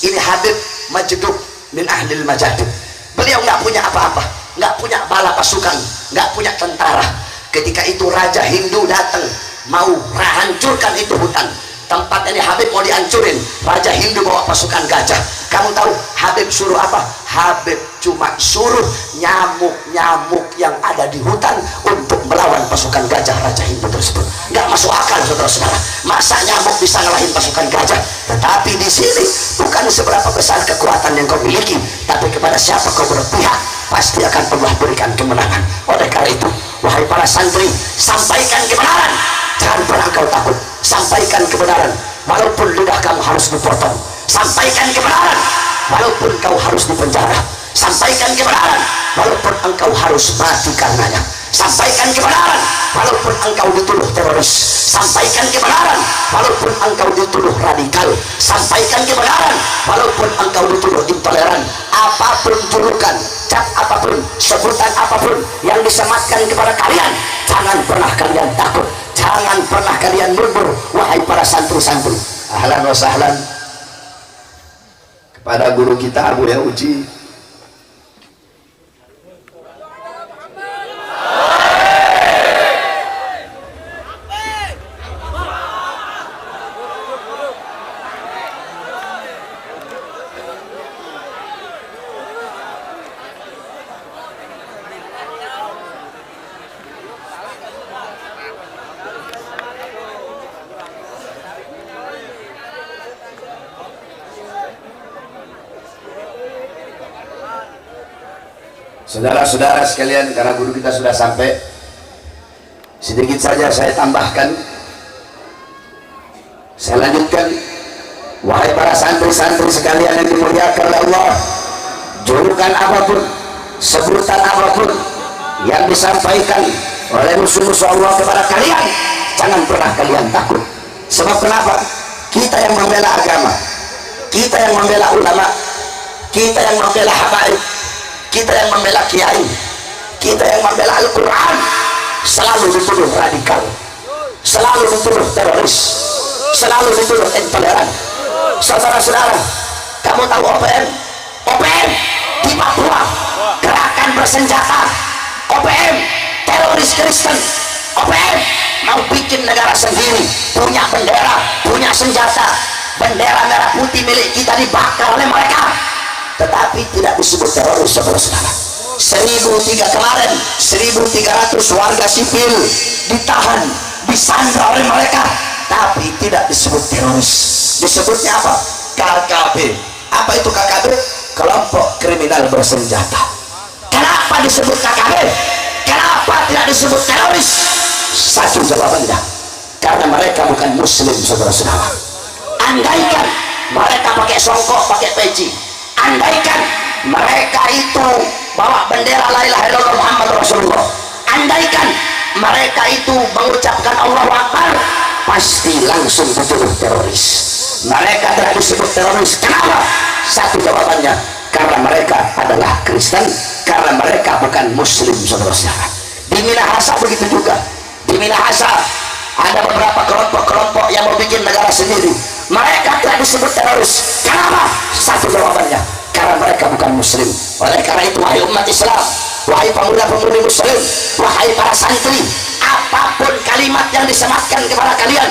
Ini Habib Majdub min Ahlil Majadub. Beliau nggak punya apa-apa, nggak punya bala pasukan, nggak punya tentara. Ketika itu Raja Hindu datang mau hancurkan itu hutan tempat ini. Habib mau dihancurin, Raja Hindu bawa pasukan gajah. Kamu tahu Habib suruh apa? Habib cuma suruh nyamuk-nyamuk yang ada di hutan untuk melawan pasukan gajah Raja Hindu tersebut. Nggak masuk akal, saudara-saudara. Masa nyamuk bisa ngalahin pasukan gajah? Tetapi di sini bukan seberapa besar kekuatan yang kau miliki, tapi kepada siapa kau berpihak, pasti akan Allah berikan kemenangan. Oleh karena itu, wahai para santri, sampaikan kebenaran, jangan pernah kau takut. Sampaikan kebenaran walaupun lidah kamu harus dipotong. Sampaikan kebenaran walaupun kau harus dipenjara. Sampaikan kebenaran walaupun engkau harus mati karenanya. Sampaikan kebenaran walaupun engkau dituduh teroris. Sampaikan kebenaran walaupun engkau dituduh radikal. Sampaikan kebenaran walaupun engkau dituduh intoleran. Apapun julukan, cap apapun, sebutan apapun yang disematkan kepada kalian, jangan pernah kalian takut, jangan pernah kalian mundur. Wahai para santri-santri, ahlan wa sahlan kepada guru kita Abu Yauji. Saudara-saudara sekalian, karena guru kita sudah sampai, sedikit saja saya tambahkan, saya lanjutkan. Wahai para santri-santri sekalian yang dimuliakan oleh Allah, julukan apapun, sebutan apapun yang disampaikan oleh musuh-musuh Allah kepada kalian, jangan pernah kalian takut. Sebab kenapa? Kita yang membela agama, kita yang membela ulama, kita yang membela habaib, kita yang membela kiai, kita yang membela Al-Quran, selalu dituduh radikal, selalu dituduh teroris, selalu dituduh intoleran. Saudara-saudara, kamu tahu OPM? OPM di Papua, gerakan bersenjata. OPM teroris Kristen. OPM mau bikin negara sendiri, punya bendera, punya senjata. Bendera merah putih milik kita dibakar oleh mereka, tetapi tidak disebut teroris. Saudara-saudara, 1003 kemarin 1300 warga sipil ditahan, disandra oleh mereka, tapi tidak disebut teroris. Disebutnya apa? KKB. Apa itu KKB? Kelompok kriminal bersenjata. Kenapa disebut KKB? Kenapa tidak disebut teroris? Satu jawabannya, karena mereka bukan muslim. Saudara-saudara, andaikan mereka pakai songkok, pakai peci, andaikan mereka itu bawa bendera la ilaha illallah Muhammad Rasulullah, andaikan mereka itu mengucapkan Allahu Akbar, pasti langsung dituduh teroris. Mereka tidak disebut teroris. Kenapa? Satu jawabannya, karena mereka adalah Kristen, karena mereka bukan muslim. Saudara-saudara, di Minahasa begitu juga. Di Minahasa ada beberapa kelompok-kelompok yang mau bikin negara sendiri. Mereka tidak disebut teroris. Kenapa? Satu jawabannya, karena mereka bukan muslim. Oleh karena itu, wahai umat Islam, wahai pemuda-pemudi muslim, wahai para santri, apapun kalimat yang disematkan kepada kalian,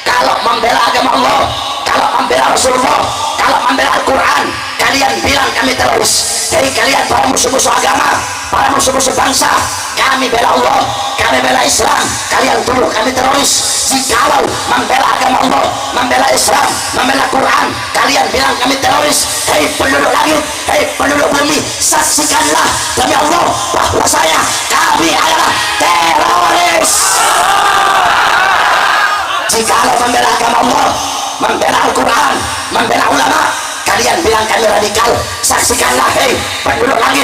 kalau membela agama Allah, kalau membela Rasulullah, kalau membela Al-Quran, kalian bilang kami teroris. Jadi kalian para musuh-musuh agama, para musuh-musuh bangsa, kami bela Allah, kami bela Islam, kalian tuduh kami teroris. Jikalau membela agama Allah, membela Islam, membela Quran, kalian bilang kami teroris. Hei penduduk langit, hei penduduk bumi, saksikanlah demi Allah bahwa kami adalah teroris. Jikalau membela agama Allah, membela Al-Quran, membela ulama, kalian bilang kami radikal, saksikanlah hei penduduk langit,